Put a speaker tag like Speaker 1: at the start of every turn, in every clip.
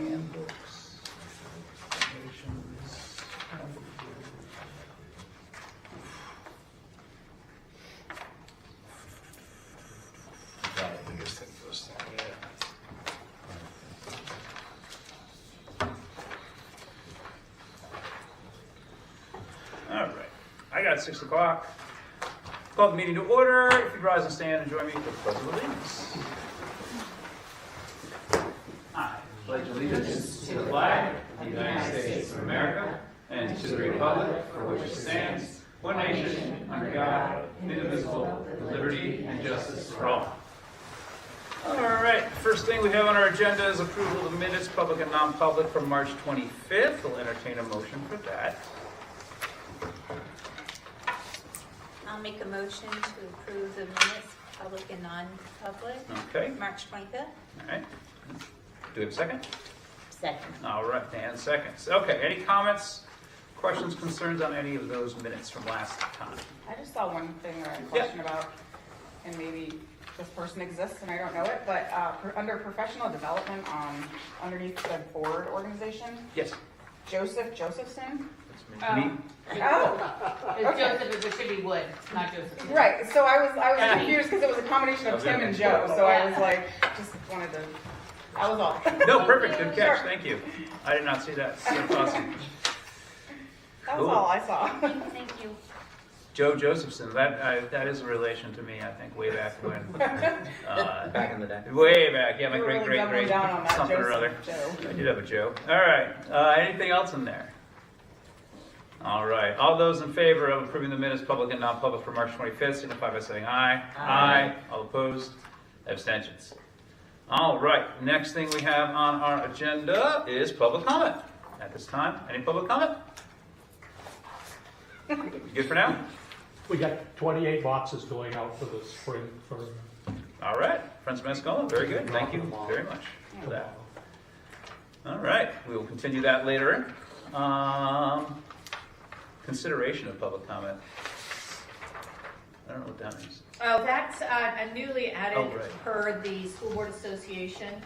Speaker 1: handbooks. Donations.
Speaker 2: Probably the biggest thing for us there.
Speaker 1: All right, I got 6 o'clock. Call the meeting to order. If you rise and stand and join me for the pledge of allegiance. I pledge allegiance to the flag of the United States of America and to the republic for which it stands, one nation, under God, indivisible, with liberty and justice for all. All right, first thing we have on our agenda is approval of the minutes, public and non-public, from March 25th. We'll entertain a motion for that.
Speaker 3: I'll make a motion to approve the minutes, public and non-public,
Speaker 1: Okay,
Speaker 3: March 25th.
Speaker 1: all right. Do we have a second?
Speaker 3: Second.
Speaker 1: All right, Dan seconds. Okay, any comments, questions, concerns on any of those minutes from last time?
Speaker 4: I just saw one thing or a question about, and maybe this person exists and I don't know it, but under professional development underneath the board organization,
Speaker 1: Yes.
Speaker 4: Josephson.
Speaker 1: That's me.
Speaker 4: Oh,
Speaker 5: It's
Speaker 4: okay.
Speaker 5: Joseph, it should be Wood, not Joseph.
Speaker 4: Right, so I was confused because it was a combination of Tim and Joe, so I was like, just wanted to, that was all.
Speaker 1: No, perfect, good catch,
Speaker 4: Sure.
Speaker 1: thank you. I did not see that. That's awesome.
Speaker 4: That
Speaker 1: Cool.
Speaker 4: was all I saw.
Speaker 3: Thank you.
Speaker 1: Joe Josephson, that is a relation to me, I think, way back when.
Speaker 2: Back in the day.
Speaker 1: Way back, yeah, my
Speaker 4: You were really
Speaker 1: great,
Speaker 4: doubling down on that,
Speaker 1: something or other.
Speaker 4: Joseph, Joe.
Speaker 1: I did have a Joe. All right, anything else in there? All right, all those in favor of approving the minutes, public and non-public, for March 25th, signify by saying aye. Aye. All opposed? Abstentions. All right, next thing we have on our agenda is public comment. At this time, any public comment? Good for now?
Speaker 6: We got 28 boxes going out for the spring for
Speaker 1: All right, Friends of Mascola, very good. Thank you very much for that. All right, we will continue that later. Consideration of public comment. I don't know what that means.
Speaker 5: Oh, that's a newly added
Speaker 1: Oh, right.
Speaker 5: per the School Board Association,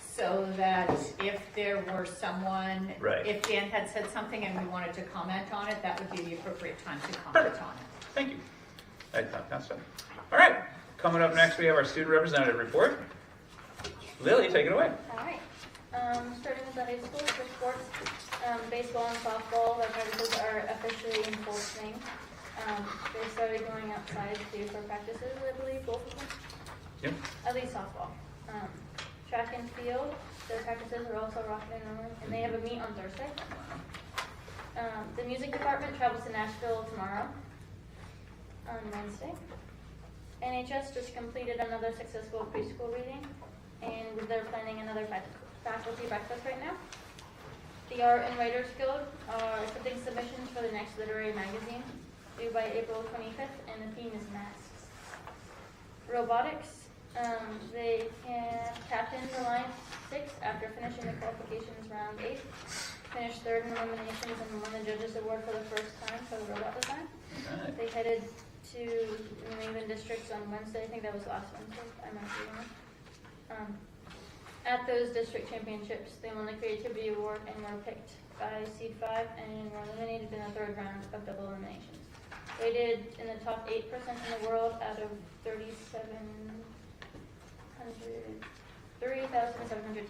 Speaker 5: so that if there were someone,
Speaker 1: Right.
Speaker 5: if Dan had said something and we wanted to comment on it, that would be the appropriate time to comment
Speaker 1: Perfect.
Speaker 5: on it.
Speaker 1: Thank you. I thought that's it. All right, coming up next, we have our student representative report. Lily, take it away.
Speaker 7: All right. Starting with the high school for sports, baseball and softball, their practices are officially in full swing. They started going outside too for practices, I believe, both of them.
Speaker 1: Yep.
Speaker 7: At least softball. Track and field, their practices are also rocking and rolling, and they have a meet on Thursday. The music department travels to Nashville tomorrow, on Wednesday. NHS just completed another successful preschool reading, and they're planning another faculty breakfast right now. The Art and Writers Guild are accepting submissions for the next literary magazine, due by April 25th, and the theme is masks. Robotics, they can captain the line 6 after finishing the qualifications round 8. Finished 3rd in eliminations and won the Judges Award for the first time for the robot design.
Speaker 1: All right.
Speaker 7: They headed to New England districts on Wednesday. I think that was last Wednesday. I might be wrong. At those district championships, they won the Creativity Award and were picked by Seed 5 and were eliminated in the 3rd round of double eliminations. They did in the top 8% in the world out of 3,700 teams.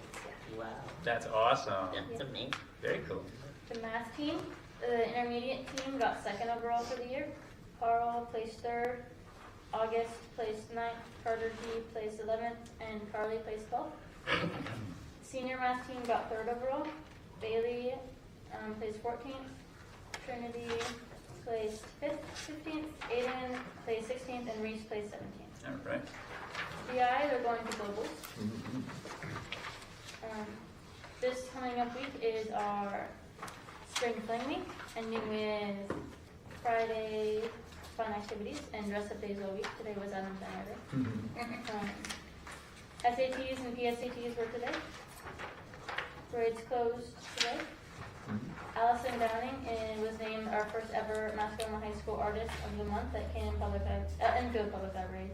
Speaker 7: Yeah.
Speaker 3: Wow,
Speaker 1: That's awesome.
Speaker 3: that's amazing.
Speaker 1: Very cool.
Speaker 7: The math team, the intermediate team, got 2nd overall for the year. Carl placed 3rd. August placed 9th. Carter G placed 11th, and Carly placed 12th. Senior math team got 3rd overall. Bailey placed 14th. Trinity placed 15th. Aiden placed 16th, and Reese placed 17th.
Speaker 1: All right.
Speaker 7: BI, they're going to globals. This coming up week is our spring fling week, ending with Friday fun activities and dress up days all week. Today was Adam's Saturday. SATs and PSATs were today. Grades closed today. Allison Downing was named our first ever Mascoma High School Artist of the Month at Enfield Public Library.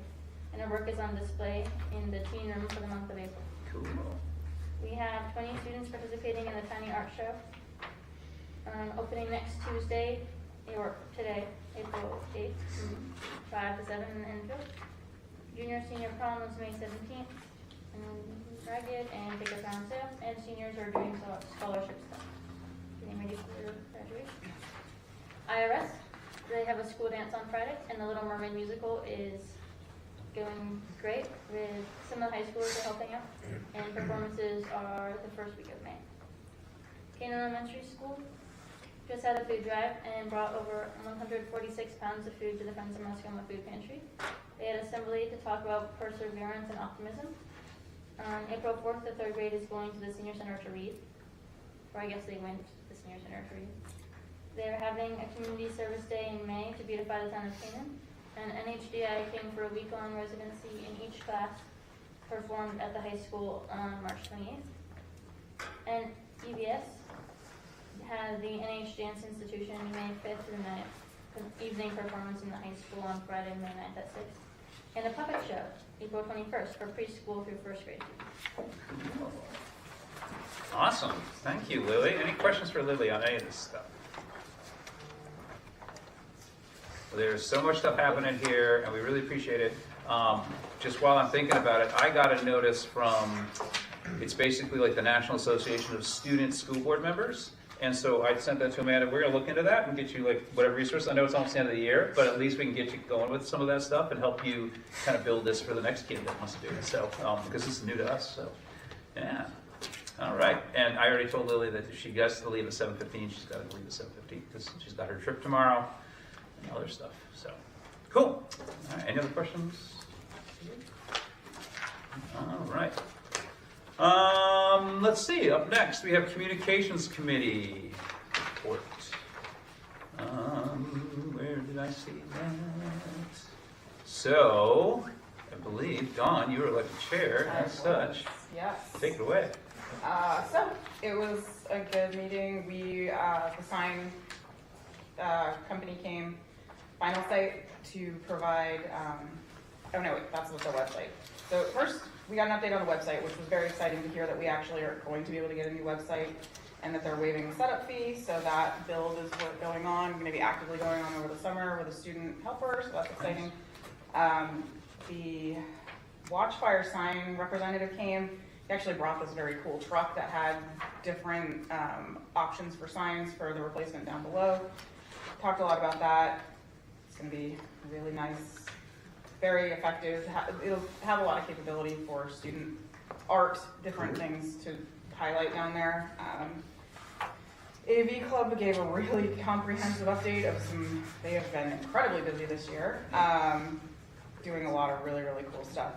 Speaker 7: And her work is on display in the teen room for the month of April.
Speaker 1: Cool.
Speaker 7: We have 20 students participating in the Tiny Art Show. Opening next Tuesday, or today, April 8th, 5 to 7 in the infield. Junior senior prom is May 17th, ragged and tickets are on sale, and seniors are doing scholarship stuff. Getting ready for graduation. IRS, they have a school dance on Friday, and the Little Mermaid musical is going great with some of the high schoolers are helping out, and performances are the first week of May. Canaan Elementary School just had a food drive and brought over 146 pounds of food to the Friends of Mascoma Food Pantry. They had assembly to talk about perseverance and optimism. On April 4th, the 3rd grade is going to the senior center to read, or I guess they went to the senior center to read. They're having a community service day in May to beautify the town of Canaan. And NHDI came for a week-long residency in each class, performed at the high school on March 28th. And EBS had the NH Dance Institution May 5th through 9th, an evening performance in the high school on Friday, May 9th at 6. And a puppet show, April 21st, for preschool through 1st grade.
Speaker 1: Awesome. Thank you, Lily. Any questions for Lily on any of this stuff? There's so much stuff happening here, and we really appreciate it. Just while I'm thinking about it, I got a notice from, it's basically like the National Association of Student School Board Members. And so I sent that to Amanda. We're going to look into that and get you like whatever resource. I know it's almost the end of the year, but at least we can get you going with some of that stuff and help you kind of build this for the next kid that wants to do it. So, because this is new to us, so yeah. All right. And I already told Lily that if she gets to leave at 7:15, she's got to leave at 7:15 because she's got her trip tomorrow. And other stuff. So, cool. All right, any other questions? All right. Let's see. Up next, we have Communications Committee report. Where did I see that? So, I believe, Dawn, you were elected chair as such.
Speaker 4: Yes.
Speaker 1: Take it away.
Speaker 4: So it was a good meeting. We, the sign company came, Final Site, to provide, oh no, wait, that's with the website. So first, we got an update on the website, which was very exciting to hear that we actually are going to be able to get a new website and that they're waiving the setup fee. So that build is going on, going to be actively going on over the summer with a student helper, so that's exciting. The Watchfire sign representative came. He actually brought this very cool truck that had different options for signs for the replacement down below. Talked a lot about that. It's going to be really nice, very effective. It'll have a lot of capability for student art, different things to highlight down there. AV Club gave a really comprehensive update of some, they have been incredibly busy this year, doing a lot of really, really cool stuff.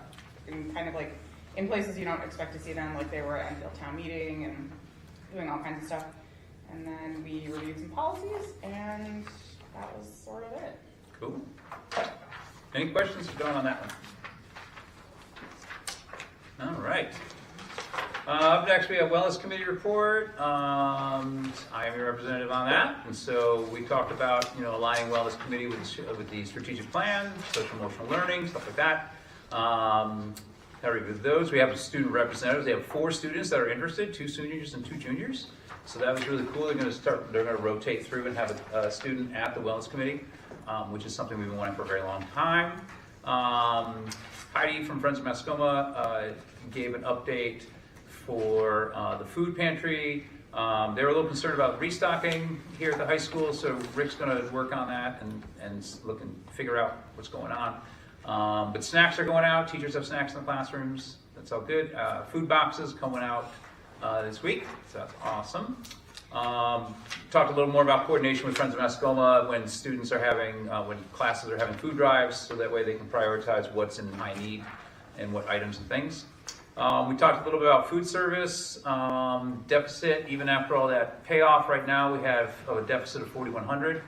Speaker 4: And kind of like in places you don't expect to see them, like they were at Enfield Town Meeting and doing all kinds of stuff. And then we reviewed some policies, and that was sort of it.
Speaker 1: Cool. Any questions for Dawn on that one? All right. Up next, we have Wellness Committee report. I am your representative on that, and so we talked about aligning Wellness Committee with the strategic plan, social emotional learning, stuff like that. I reviewed those. We have a student representative. They have 4 students that are interested, 2 seniors and 2 juniors. So that was really cool. They're going to rotate through and have a student at the Wellness Committee, which is something we've been wanting for a very long time. Heidi from Friends of Mascoma gave an update for the food pantry. They were a little concerned about restocking here at the high school, so Rick's going to work on that and look and figure out what's going on. But snacks are going out. Teachers have snacks in the classrooms. That's all good. Food boxes coming out this week, so that's awesome. Talked a little more about coordination with Friends of Mascoma when students are having, when classes are having food drives, so that way they can prioritize what's in high need and what items and things. We talked a little bit about food service deficit. Even after all that payoff, right now we have a deficit of 4,100,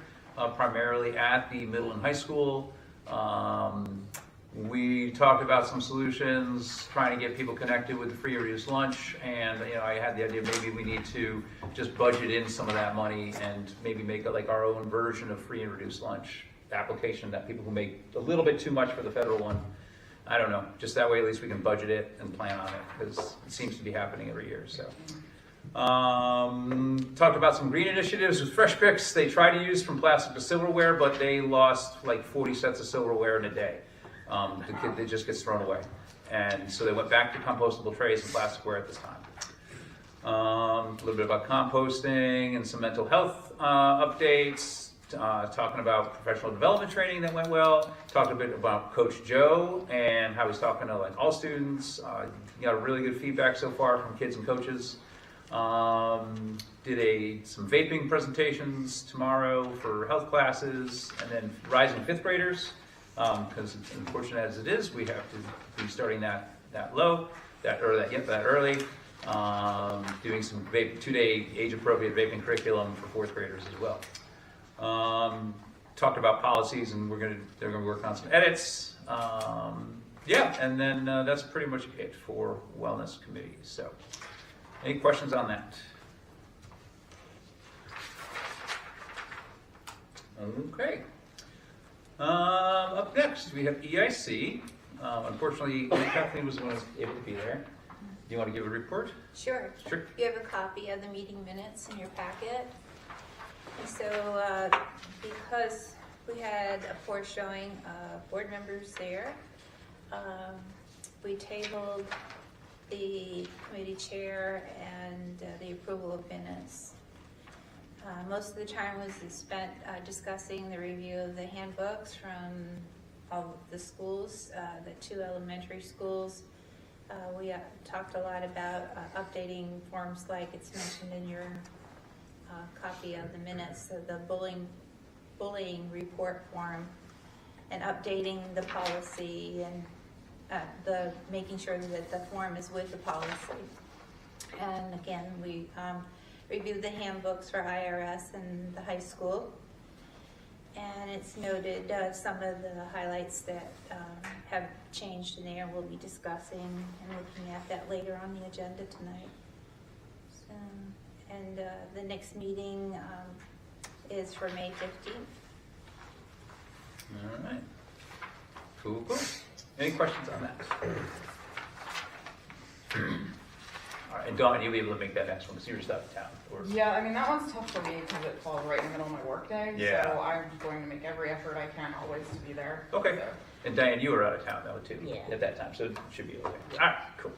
Speaker 1: primarily at the middle and high school. We talked about some solutions, trying to get people connected with the free or reduced lunch, and I had the idea maybe we need to just budget in some of that money and maybe make it like our own version of free and reduced lunch application that people who make a little bit too much for the federal one I don't know, just that way at least we can budget it and plan on it, because it seems to be happening every year, so. Talked about some green initiatives with Fresh Picks. They try to use from plastic to silverware, but they lost like 40 sets of silverware in a day. It just gets thrown away. And so they went back to compostable trays and plasticware at this time. A little bit about composting and some mental health updates. Talking about professional development training that went well. Talked a bit about Coach Joe and how he's talking to like all students. Got really good feedback so far from kids and coaches. Did some vaping presentations tomorrow for health classes, and then rising fifth graders, because it's unfortunate as it is, we have to be starting that early. Doing some 2-day age-appropriate vaping curriculum for fourth graders as well. Talked about policies, and they're gonna work on some edits. And then that's pretty much it for wellness committee. So, any questions on that? Okay. Up next, we have EIC. Unfortunately, Kathleen was able to be there. Do you want to give a report?
Speaker 3: Sure.
Speaker 1: Sure.
Speaker 3: You have a copy of the meeting minutes in your packet. And so, because we had a poor showing of board members there, we tabled the committee chair and the approval of minutes. Most of the time was spent discussing the review of the handbooks from all of the schools, the 2 elementary schools. We talked a lot about updating forms like it's mentioned in your copy of the minutes, of the bullying report form, and updating the policy and making sure that the form is with the policy. And again, we reviewed the handbooks for IRS and the high school. And it's noted some of the highlights that have changed in there. We'll be discussing and looking at that later on the agenda tonight. So, and the next meeting is for May 15th.
Speaker 1: All right. Cool. Any questions on that? All right, and Dawn, you'll be able to make that next one because you're just out of town.
Speaker 4: Yeah, I mean, that one's tough for me because it falls right in the middle of my workday.
Speaker 1: Yeah.
Speaker 4: So I'm going to make every effort I can always to be there.
Speaker 1: Okay.
Speaker 4: So.
Speaker 1: And Diane, you were out of town though too.
Speaker 3: Yeah.
Speaker 1: At that time, so it should be okay. All right, cool.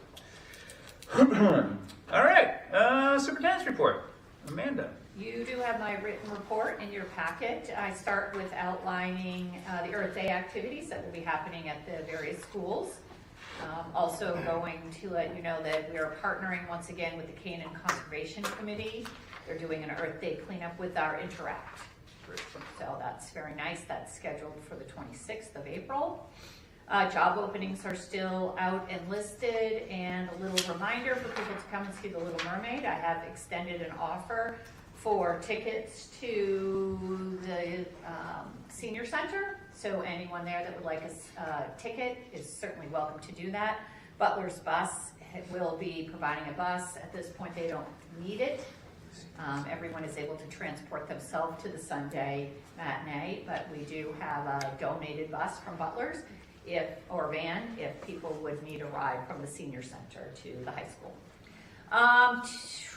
Speaker 1: All right, superintendent's report. Amanda.
Speaker 5: You do have my written report in your packet. I start with outlining the Earth Day activities that will be happening at the various schools. Also going to let you know that we are partnering once again with the Canaan Conservation Committee. They're doing an Earth Day cleanup with our Interact group. So that's very nice. That's scheduled for the 26th of April. Job openings are still out and listed, and a little reminder for people to come and see The Little Mermaid. I have extended an offer for tickets to the senior center. So anyone there that would like a ticket is certainly welcome to do that. Butler's Bus will be providing a bus. At this point, they don't need it. Everyone is able to transport themselves to the Sunday matinee, but we do have a donated bus from Butler's or van if people would need a ride from the senior center to the high school.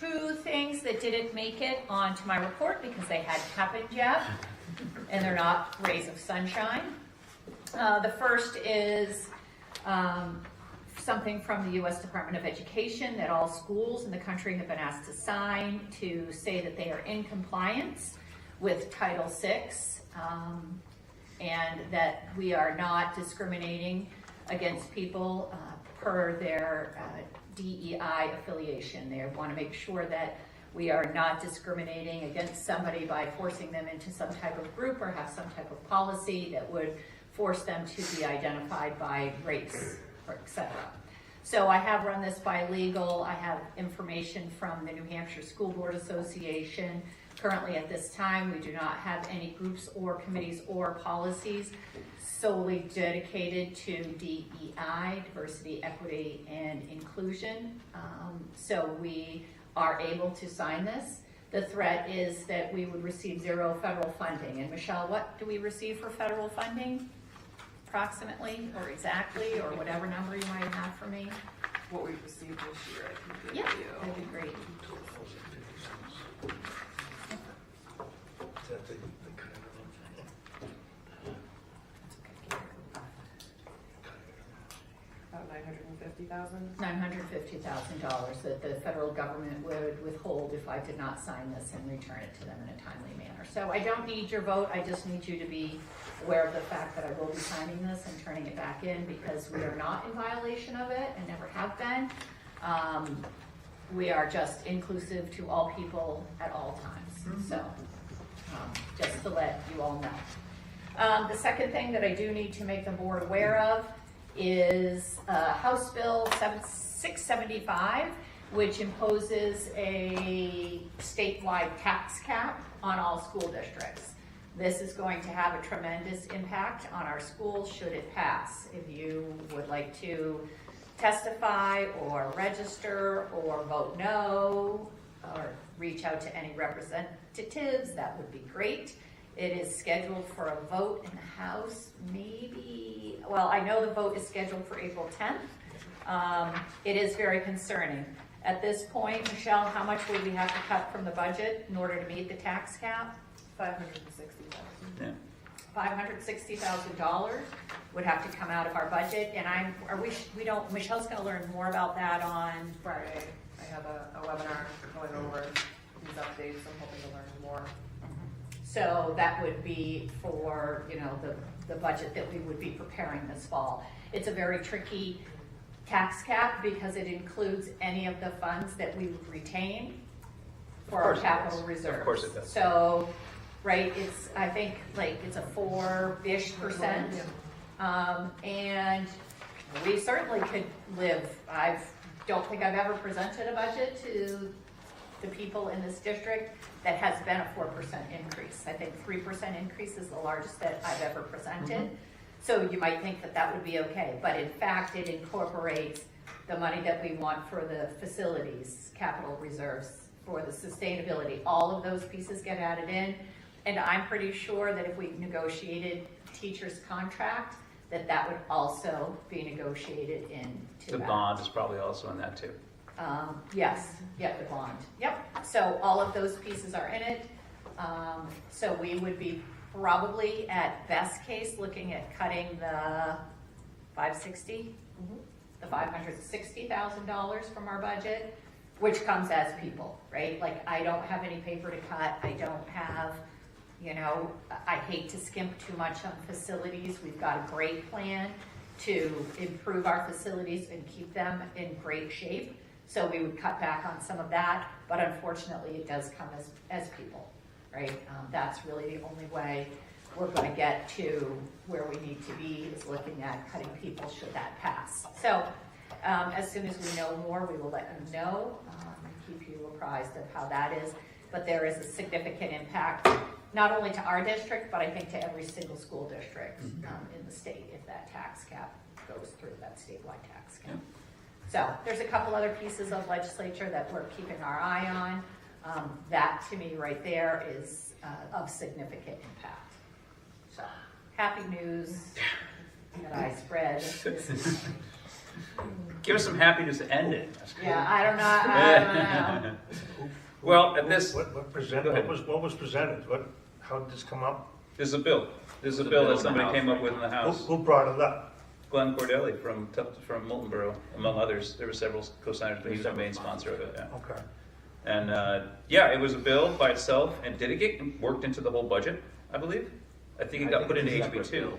Speaker 5: 2 things that didn't make it onto my report because they hadn't happened yet, and they're not rays of sunshine. The first is something from the U.S. Department of Education that all schools in the country have been asked to sign to say that they are in compliance with Title VI, and that we are not discriminating against people per their DEI affiliation. They want to make sure that we are not discriminating against somebody by forcing them into some type of group or have some type of policy that would force them to be identified by race, or etc. So I have run this by legal. I have information from the New Hampshire School Board Association. Currently at this time, we do not have any groups or committees or policies solely dedicated to DEI, diversity, equity, and inclusion. So we are able to sign this. The threat is that we would receive 0 federal funding. And Michelle, what do we receive for federal funding? approximately or exactly, or whatever number you might have for me?
Speaker 8: What we received this year, I can give
Speaker 5: Yeah,
Speaker 8: you.
Speaker 5: that'd be great.
Speaker 2: Is that the kind
Speaker 8: About 950,000.
Speaker 5: $950,000 that the federal government would withhold if I did not sign this and return it to them in a timely manner. So I don't need your vote, I just need you to be aware of the fact that I will be signing this and turning it back in because we are not in violation of it and never have been. We are just inclusive to all people at all times, so just to let you all know. The second thing that I do need to make the board aware of is House Bill 675, which imposes a statewide tax cap on all school districts. This is going to have a tremendous impact on our schools should it pass. If you would like to testify or register or vote no or reach out to any representatives, that would be great. It is scheduled for a vote in the House, maybe, well, I know the vote is scheduled for April 10th. It is very concerning. At this point, Michelle, how much would we have to cut from the budget in order to meet the tax cap?
Speaker 8: 560,000.
Speaker 1: Yeah.
Speaker 5: $560,000 would have to come out of our budget, and Michelle's gonna learn more about that on
Speaker 8: Friday, I have a webinar going over these updates. I'm hoping to learn more.
Speaker 5: So that would be for, the budget that we would be preparing this fall. It's a very tricky tax cap because it includes any of the funds that we would retain for our capital reserves.
Speaker 1: Of course it does.
Speaker 5: So, right, I think it's a 4-ish%. And we certainly could live, don't think I've ever presented a budget to the people in this district that has been a 4% increase. I think 3% increase is the largest that I've ever presented. So you might think that that would be okay, but in fact, it incorporates the money that we want for the facilities, capital reserves, for the sustainability. All of those pieces get added in, and I'm pretty sure that if we negotiated teachers' contract, that would also be negotiated into
Speaker 1: The
Speaker 5: that.
Speaker 1: bond is probably also in that too.
Speaker 5: Yes, the bond. Yep, so all of those pieces are in it. So we would be probably at best case looking at cutting the the $560,000 from our budget, which comes as people, right? Like I don't have any paper to cut. I don't have, I hate to skimp too much on facilities. We've got a great plan to improve our facilities and keep them in great shape. So we would cut back on some of that, but unfortunately it does come as people, right? That's really the only way we're going to get to where we need to be is looking at cutting people should that pass. So as soon as we know more, we will let you know and keep you apprised of how that is. But there is a significant impact, not only to our district, but I think to every single school district in the state if that tax cap goes through, that statewide tax cap.
Speaker 1: Yeah.
Speaker 5: So there's a couple other pieces of legislature that we're keeping our eye on. That to me right there is of significant impact. So happy news that I spread.
Speaker 1: Give us some happiness to end it.
Speaker 5: Yeah, I don't know.
Speaker 1: Well, at this,
Speaker 2: What was presented? How did this come up?
Speaker 1: there's a bill. There's a bill that somebody came up with in the
Speaker 2: Who,
Speaker 1: House.
Speaker 2: who brought it up?
Speaker 1: Glenn Cordelli from Moulton Borough, among others. There were several co-signers, but he was the main sponsor of it. Yeah.
Speaker 2: Okay.
Speaker 1: And it was a bill by itself. And did it get worked into the whole budget? I believe. I think it got put into HB2.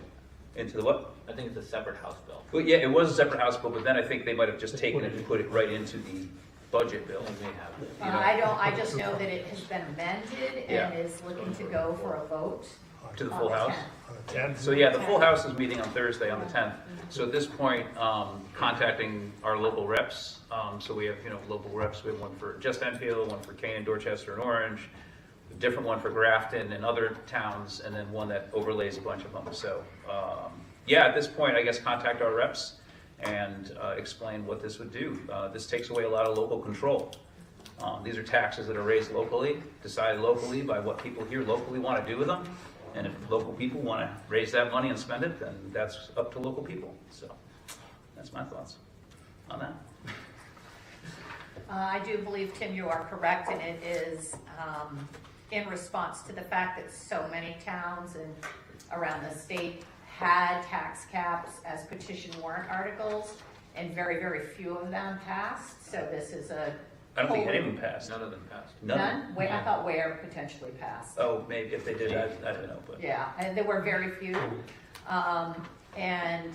Speaker 1: Into the what?
Speaker 9: I think it's a separate House bill.
Speaker 1: Well, yeah, it was a separate House bill, but then I think they might have just taken it and put it right into the budget bill.
Speaker 9: They may have.
Speaker 5: I just know that it has been amended
Speaker 1: Yeah.
Speaker 5: and is looking to go for a vote.
Speaker 1: To the
Speaker 5: on
Speaker 1: full
Speaker 5: the
Speaker 1: House.
Speaker 5: 10th.
Speaker 2: On the 10th?
Speaker 1: So yeah, the full House is meeting on Thursday on the 10th. So at this point, contacting our local reps. So we have, local reps. We have one for just Enfield, one for Canaan, Dorchester, and Orange, a different one for Grafton and other towns, and then one that overlays a bunch of them. So at this point, I guess contact our reps and explain what this would do. This takes away a lot of local control. These are taxes that are raised locally, decided locally by what people here locally want to do with them. And if local people want to raise that money and spend it, then that's up to local people. So that's my thoughts on that.
Speaker 5: I do believe, Tim, you are correct, and it is in response to the fact that so many towns and around the state had tax caps as petition warrant articles, and very, very few of them passed. So this is a
Speaker 1: I don't think any of them passed.
Speaker 9: None of them passed.
Speaker 5: none. Wait, I thought Ware potentially passed.
Speaker 1: Oh, maybe if they did, I don't know. But
Speaker 5: Yeah, and there were very few. And,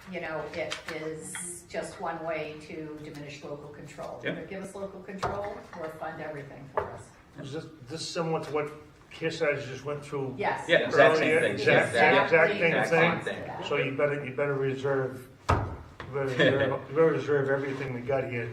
Speaker 5: you know, it is just one way to diminish local control.
Speaker 1: Yeah.
Speaker 5: Either give us local control or fund everything for us.
Speaker 2: Is this similar to what KISS just went through?
Speaker 5: Yes.
Speaker 1: yeah, exact same
Speaker 2: Earlier,
Speaker 1: thing.
Speaker 2: exact thing,
Speaker 9: Exact
Speaker 2: thing.
Speaker 9: thing.
Speaker 2: So you better reserve everything we got here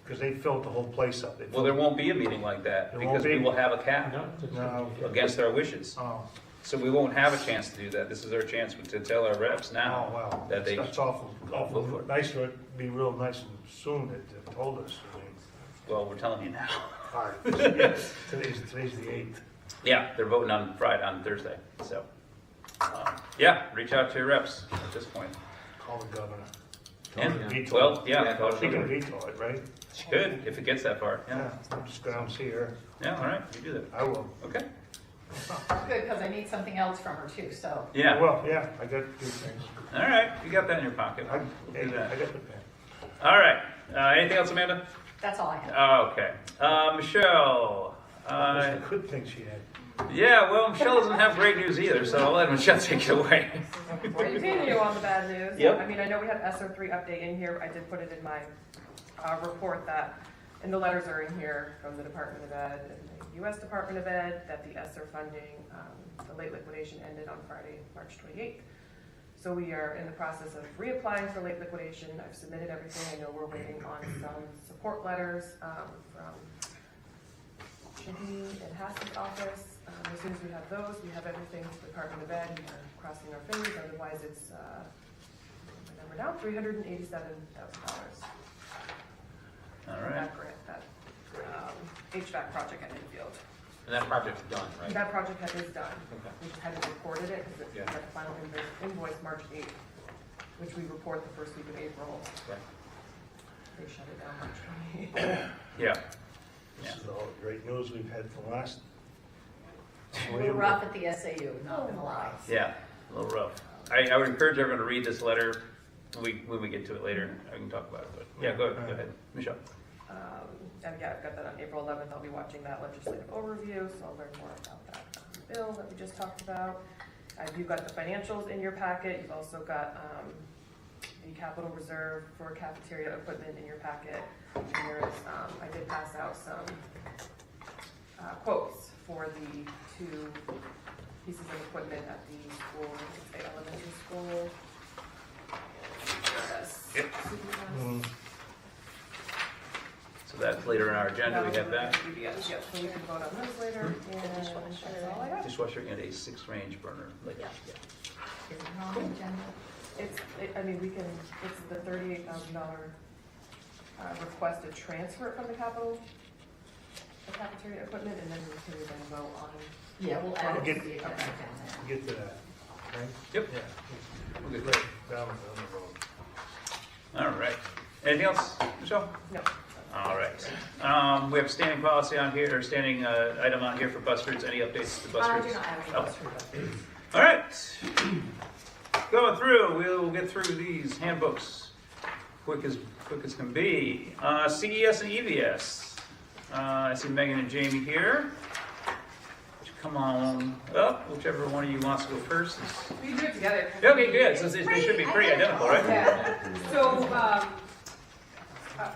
Speaker 2: because they filled the whole place up.
Speaker 1: Well, there won't be a meeting like that
Speaker 2: There
Speaker 1: because
Speaker 2: won't be?
Speaker 1: we will have a cap
Speaker 6: No, it's-
Speaker 2: No.
Speaker 1: against our wishes.
Speaker 2: Oh,
Speaker 1: So we won't have a chance to do that. This is our chance to tell our reps
Speaker 2: oh,
Speaker 1: now
Speaker 2: wow.
Speaker 1: that they,
Speaker 2: That's awful
Speaker 1: Go for it.
Speaker 2: nice. It'd be real nice and soon that they told us.
Speaker 1: well, we're telling you now.
Speaker 2: All right. Yeah, today's the 8th.
Speaker 1: Yeah, they're voting on Thursday. So, yeah, reach out to your reps at this point.
Speaker 2: Call the governor.
Speaker 1: And,
Speaker 2: Veto
Speaker 1: well,
Speaker 2: it.
Speaker 1: yeah,
Speaker 2: She can veto it, right?
Speaker 1: she could if it gets that far. Yeah,
Speaker 2: Yeah, I'm just going to see her.
Speaker 1: yeah, all right, you do that.
Speaker 2: I will.
Speaker 1: Okay.
Speaker 5: Good, because I need something else from her too, so.
Speaker 1: Yeah,
Speaker 2: Well, yeah, I got two things.
Speaker 1: all right, you got that in your pocket.
Speaker 2: I
Speaker 1: Do that.
Speaker 2: got the pen.
Speaker 1: All right, anything else, Amanda?
Speaker 5: That's all I have.
Speaker 1: Okay, Michelle.
Speaker 2: That's a good thing she had.
Speaker 1: Yeah, well, Michelle doesn't have great news either, so I'll let Michelle take it away.
Speaker 8: Continue on the bad news.
Speaker 1: Yep.
Speaker 8: I mean, I know we had SR3 update in here. I did put it in my report that, and the letters are in here from the Department of Ed and the U.S. Department of Ed, that the ESSER funding, the late liquidation ended on Friday, March 28th. So we are in the process of reapplying for late liquidation. I've submitted everything. I know we're waiting on some support letters from Shaheen and Hass's office. As soon as we have those, we have everything to the Department of Ed. We are crossing our fingers. Otherwise, it's my number now, $387,000.
Speaker 1: All right.
Speaker 8: That grant, that HVAC project at Enfield.
Speaker 9: And that project's done, right?
Speaker 8: That project is done.
Speaker 9: Okay.
Speaker 8: We just hadn't reported it because
Speaker 9: Yeah.
Speaker 8: we got the final invoice March 8th, which we report the first week of April.
Speaker 9: Okay.
Speaker 8: They shut it down March 28th.
Speaker 1: Yeah.
Speaker 2: This is all the great news we've had for the last.
Speaker 5: We're rough at the SAU, not gonna lie.
Speaker 1: Yeah, a little rough. I would encourage everyone to read this letter. When we get to it later, I can talk about it. But yeah, go ahead, Michelle.
Speaker 8: And yeah, I've got that on April 11th. I'll be watching that legislative overview, so I'll learn more about that bill that we just talked about. You've got the financials in your packet. You've also got the capital reserve for cafeteria equipment in your packet. And there's, I did pass out some quotes for the 2 pieces of equipment at the school. I think it's the elementary school. Yes.
Speaker 1: Yep.
Speaker 2: Mm,
Speaker 1: So that's later in our agenda. We have that.
Speaker 8: Yep, so we can vote on those later. And that's all I have.
Speaker 1: Dishwasher and a 6-range burner. Like,
Speaker 3: Yeah.
Speaker 5: Is it on the agenda?
Speaker 8: I mean, it's the $38,000 requested transfer it from the cafeteria equipment, and then we can then vote on.
Speaker 5: Yeah, we'll add it to
Speaker 2: Get-
Speaker 5: the agenda.
Speaker 2: Get to that, right?
Speaker 1: Yep.
Speaker 2: Yeah.
Speaker 1: We'll get
Speaker 2: Right, down the road.
Speaker 1: All right. Anything else, Michelle?
Speaker 8: No.
Speaker 1: All right. We have standing policy on here, or standing item on here for bus routes. Any updates to bus
Speaker 5: I
Speaker 1: routes?
Speaker 5: do not have any bus route.
Speaker 1: All right. Going through, we'll get through these handbooks quick as can be. CES and EVS. I see Megan and Jamie here. Come on up, whichever one of you wants to go first.
Speaker 10: We can do it together.
Speaker 1: Okay, good. So they should be pretty identical, right?
Speaker 10: Yeah. So,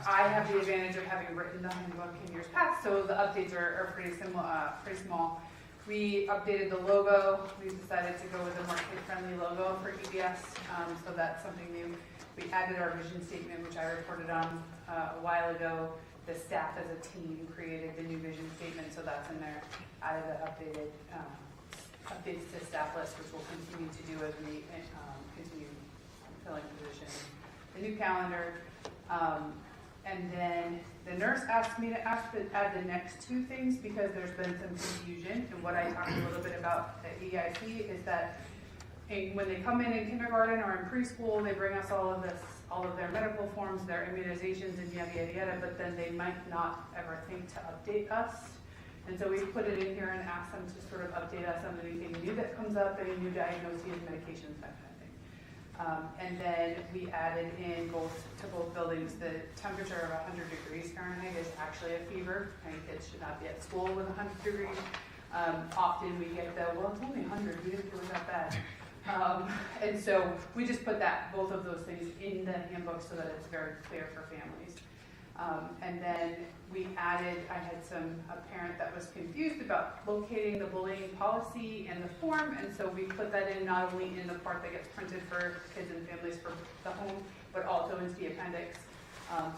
Speaker 10: I have the advantage of having written the handbook in years past, so the updates are pretty similar, pretty small. We updated the logo. We decided to go with a more kid-friendly logo for EBS, so that's something new. We added our vision statement, which I reported on a while ago. The staff as a team created the new vision statement, so that's in there. Added the updated updates to staff list, which we'll continue to do as we continue filling positions. The new calendar, And then the nurse asked me to add the next two things because there's been some confusion. And what I talked a little bit about at EIP is that when they come in kindergarten or in preschool, they bring us all of their medical forms, their immunizations, and yada, yada, yada, but then they might not ever think to update us. And so we put it in here and asked them to sort of update us on anything new that comes up, any new diagnoses, medications, that kind of thing. And then we added in to both buildings, the temperature of 100 degrees Fahrenheit is actually a fever, and kids should not be at school with 100 degrees. Often we get well, it's only 100, we didn't feel that bad. And so we just put both of those things in the handbook so that it's very clear for families. And then I had a parent that was confused about locating the bullying policy and the form, and so we put that in not only in the part that gets printed for kids and families for the home, but also into the appendix,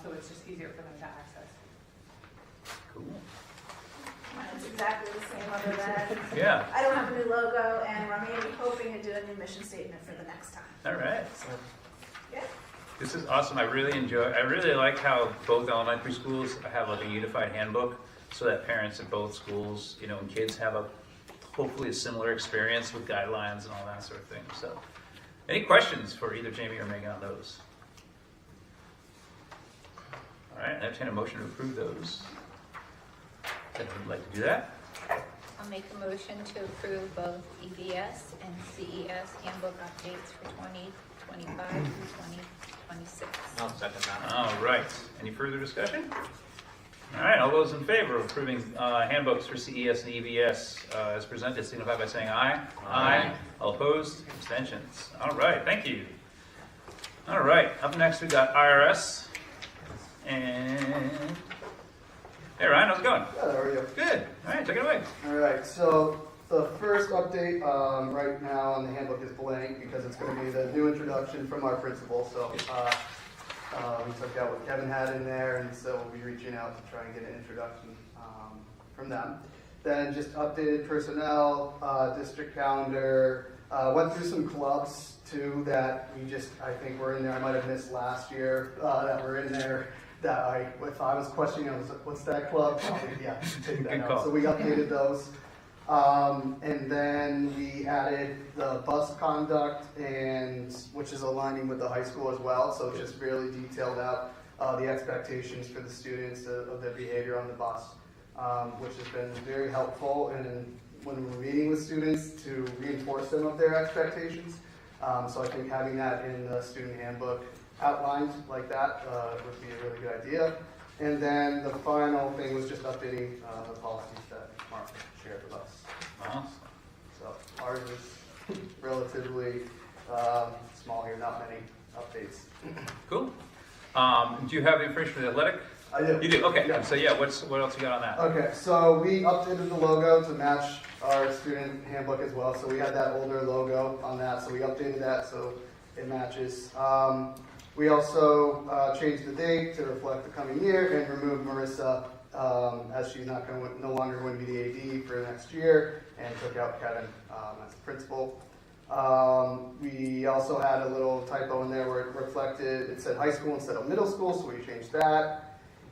Speaker 10: so it's just easier for them to access.
Speaker 1: Cool.
Speaker 11: Mine's exactly the same other than
Speaker 1: Yeah.
Speaker 11: I don't have a new logo, and we're maybe hoping to do a new mission statement for the next time.
Speaker 1: All right.
Speaker 11: So, yeah.
Speaker 1: This is awesome. I really like how both elementary schools have like a unified handbook so that parents at both schools, and kids have hopefully a similar experience with guidelines and all that sort of thing. So any questions for either Jamie or Megan on those? All right, I entertain a motion to approve those. Anyone would like to do that?
Speaker 3: I'll make a motion to approve both EBS and CES handbook updates for 2025 through 2026.
Speaker 9: I'll second that.
Speaker 1: All right. Any further discussion? All right. All those in favor of approving handbooks for CES and EBS as presented, signify by saying aye. Aye. All opposed? Abstentions. All right. Thank you. All right. Up next, we got IRS. And hey, Ryan, how's it going?
Speaker 12: Good, how are you?
Speaker 1: Good. All right. Take it away.
Speaker 12: All right, so the first update right now on the handbook is blank because it's going to be the new introduction from our principal. So we took out what Kevin had in there, and so we'll be reaching out to try and get an introduction from them. Then just updated personnel, district calendar, went through some clubs too that I think were in there. I might have missed last year that were in there. That if I was questioning, I was like, what's that club? Yeah, take that out. So we updated those. And then we added the bus conduct, which is aligning with the high school as well. So it's just really detailed out the expectations for the students of their behavior on the bus, which has been very helpful. And when we're meeting with students to reinforce them of their expectations. So I think having that in the student handbook outlined like that would be a really good idea. And then the final thing was just updating the policies that Mark shared with us.
Speaker 1: Awesome.
Speaker 12: So ours is relatively small here, not many updates.
Speaker 1: Cool. Do you have the information for the athletic?
Speaker 12: I do.
Speaker 1: You do? Okay.
Speaker 12: Yeah.
Speaker 1: So yeah, what else you got on that?
Speaker 12: Okay, so we updated the logo to match our student handbook as well. So we had that older logo on that, so we updated that so it matches. We also changed the date to reflect the coming year and removed Marissa as she's no longer going to be the AD for next year, and took out Kevin as the principal. We also had a little typo in there where it said high school instead of middle school, so we changed that.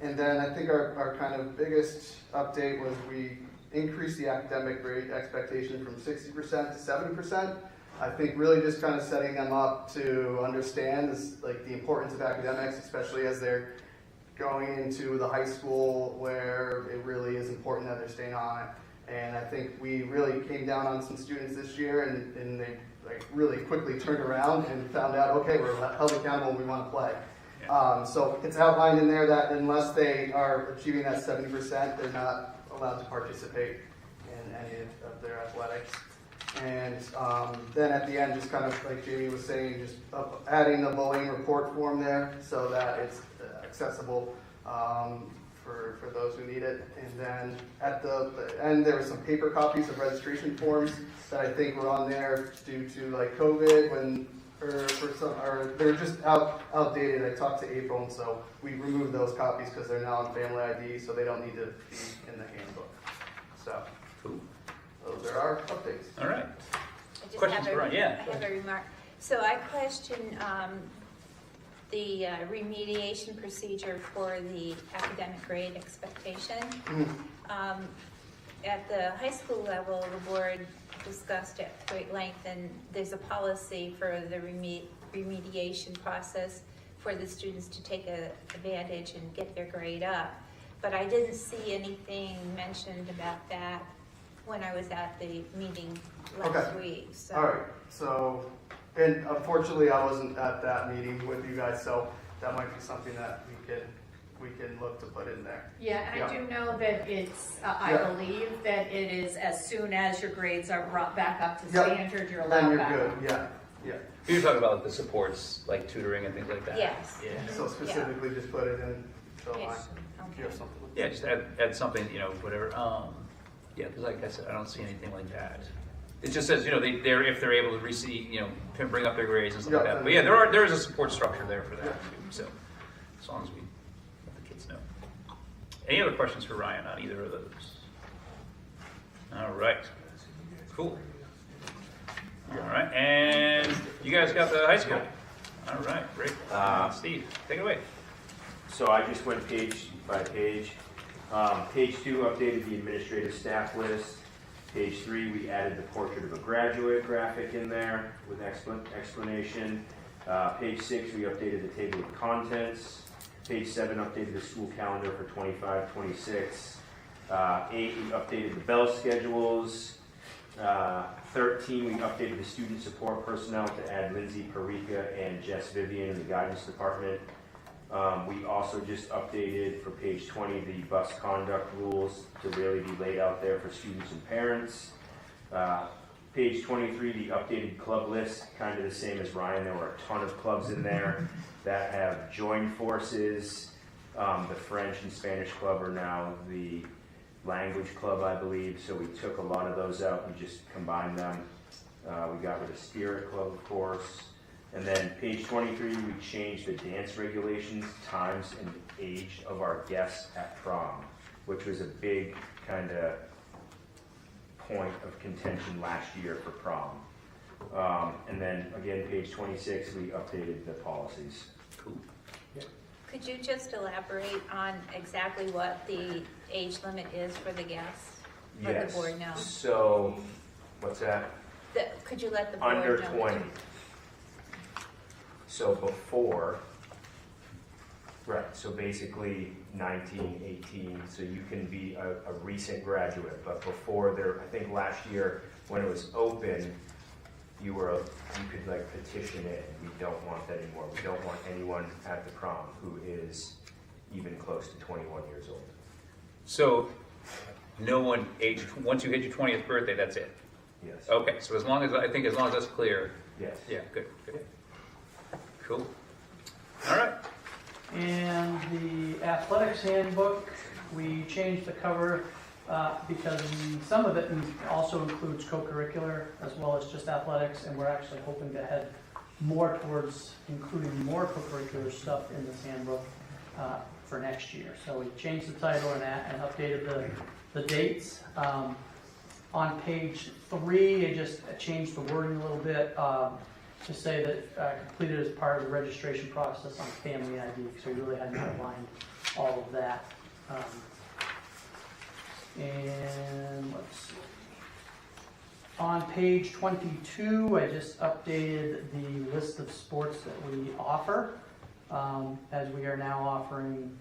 Speaker 12: And then I think our kind of biggest update was we increased the academic grade expectation from 60% to 70%. I think really just kind of setting them up to understand the importance of academics, especially as they're going into the high school where it really is important that they're staying on it. And I think we really came down on some students this year, and they really quickly turned around and found out, okay, we're held accountable and we want to play. So it's outlined in there that unless they are achieving that 70%, they're not allowed to participate in any of their athletics. And then at the end, just kind of like Jamie was saying, just adding the bullying report form there so that it's accessible for those who need it. And then at the end, there were some paper copies of registration forms that I think were on there due to like COVID or they're just outdated. I talked to April, and so we removed those copies because they're now on Family ID, so they don't need to be in the handbook. So
Speaker 1: Cool.
Speaker 12: those are our updates.
Speaker 1: All right.
Speaker 3: I just
Speaker 1: Questions
Speaker 3: have
Speaker 1: for Ryan? Yeah.
Speaker 3: I have a remark. So I question the remediation procedure for the academic grade expectation. At the high school level, the board discussed at great length, and there's a policy for the remediation process for the students to take advantage and get their grade up. But I didn't see anything mentioned about that when I was at the meeting last week. So.
Speaker 12: All right. So, and unfortunately, I wasn't at that meeting with you guys, so that might be something that we can look to put in there.
Speaker 5: Yeah, and I do know that it's, I
Speaker 12: Yeah.
Speaker 5: believe that it is as soon as your grades are brought back up to
Speaker 12: Yep.
Speaker 5: standard, you're
Speaker 12: Then
Speaker 5: allowed
Speaker 12: you're
Speaker 5: back.
Speaker 12: good. Yeah. Yeah.
Speaker 9: You're talking about the supports, like tutoring and things like that?
Speaker 3: Yes.
Speaker 9: Yeah.
Speaker 12: So specifically, just put it in the line.
Speaker 3: Yes.
Speaker 12: If you have something.
Speaker 9: Yeah, just add something, whatever. Yeah, because like I said, I don't see anything like that. It just says, they're if they're able to receive, can bring up their grades and stuff like
Speaker 12: Yeah.
Speaker 9: that. But yeah, there is a support structure there for that too. So as long as we let the kids know. Any other questions for Ryan on either of those? All right. Cool. All right, and you guys got the high school. All right, great. Steve, take it away.
Speaker 13: So I just went page by page. Page 2 updated the administrative staff list. Page 3, we added the portrait of a graduate graphic in there with explanation. Page 6, we updated the table of contents. Page 7 updated the school calendar for 25-26. 8, we updated the bell schedules. 13, we updated the student support personnel to add Lindsay Parika and Jess Vivian in the guidance department. We also just updated for page 20 the bus conduct rules to really be laid out there for students and parents. Page 23, the updated club list, kind of the same as Ryan. There were a ton of clubs in there that have joined forces. The French and Spanish club are now the language club, I believe, so we took a lot of those out and just combined them. We got rid of Spirit Club, of course. And then page 23, we changed the dance regulations, times, and age of our guests at prom, which was a big kind of point of contention last year for prom. And then again, page 26, we updated the policies.
Speaker 9: Cool.
Speaker 3: Could you just elaborate on exactly what the age limit is for the guests? Let the board know.
Speaker 13: So, what's that?
Speaker 3: Could you let the board know?
Speaker 13: Under 20. So before, right, so basically 19, 18, so you can be a recent graduate, but before there, I think last year when it was open, you could like petition it, and we don't want that anymore. We don't want anyone at the prom who is even close to 21 years old.
Speaker 9: So no one once you hit your 20th birthday, that's it?
Speaker 13: Yes.
Speaker 9: Okay, so as long as that's clear.
Speaker 13: Yes.
Speaker 9: Yeah, good. Cool. All right.
Speaker 6: And the athletics handbook, we changed the cover because some of it also includes co-curricular as well as just athletics, and we're actually hoping to head more towards including more co-curricular stuff in this handbook for next year. So we changed the title and updated the dates. On page 3, I just changed the wording a little bit to say that completed as part of the registration process on family ID, so we really hadn't outlined all of that. And let's see. On page 22, I just updated the list of sports that we offer, as we are now offering,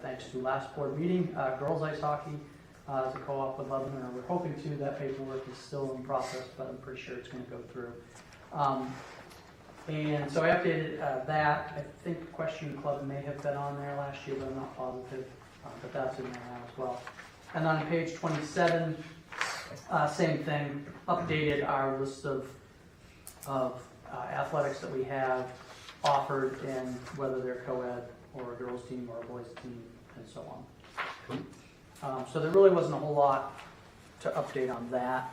Speaker 6: thanks to last board meeting, girls ice hockey as a co-op with Lebanon, or we're hoping to. That paperwork is still in process, but I'm pretty sure it's going to go through. And so I updated that. I think Equestrian Club may have been on there last year, but I'm not positive. But that's in there now as well. And on page 27, same thing. Updated our list of athletics that we have offered, and whether they're co-ed or a girls team or a boys team, and so on. So there really wasn't a whole lot to update on that.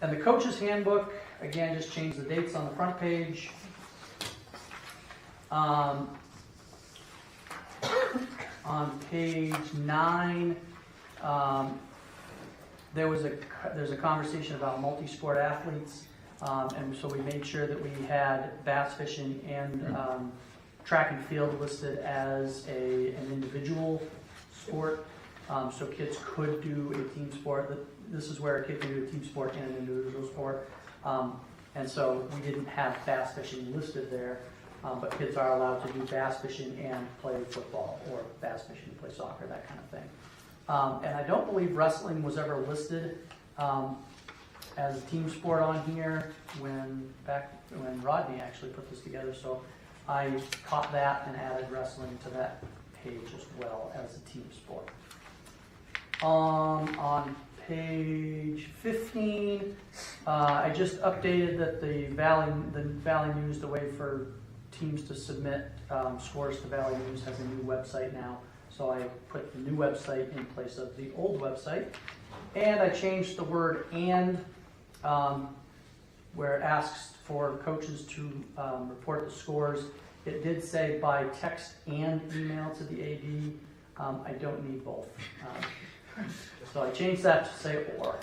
Speaker 6: And the coach's handbook, again, just changed the dates on the front page. On page 9, there's a conversation about multi-sport athletes. And so we made sure that we had bass fishing and track and field listed as an individual sport. So kids could do a team sport. This is where a kid can do a team sport and an individual sport. And so we didn't have bass fishing listed there, but kids are allowed to do bass fishing and play football, or bass fishing and play soccer, that kind of thing. And I don't believe wrestling was ever listed as a team sport on here when Rodney actually put this together. So I caught that and added wrestling to that page as well as a team sport. On page 15, I just updated that the Valley News, the way for teams to submit scores to Valley News, has a new website now. So I put the new website in place of the old website. And I changed the word "and" where it asks for coaches to report the scores. It did say by text and email to the AD. I don't need both. So I changed that to say "or."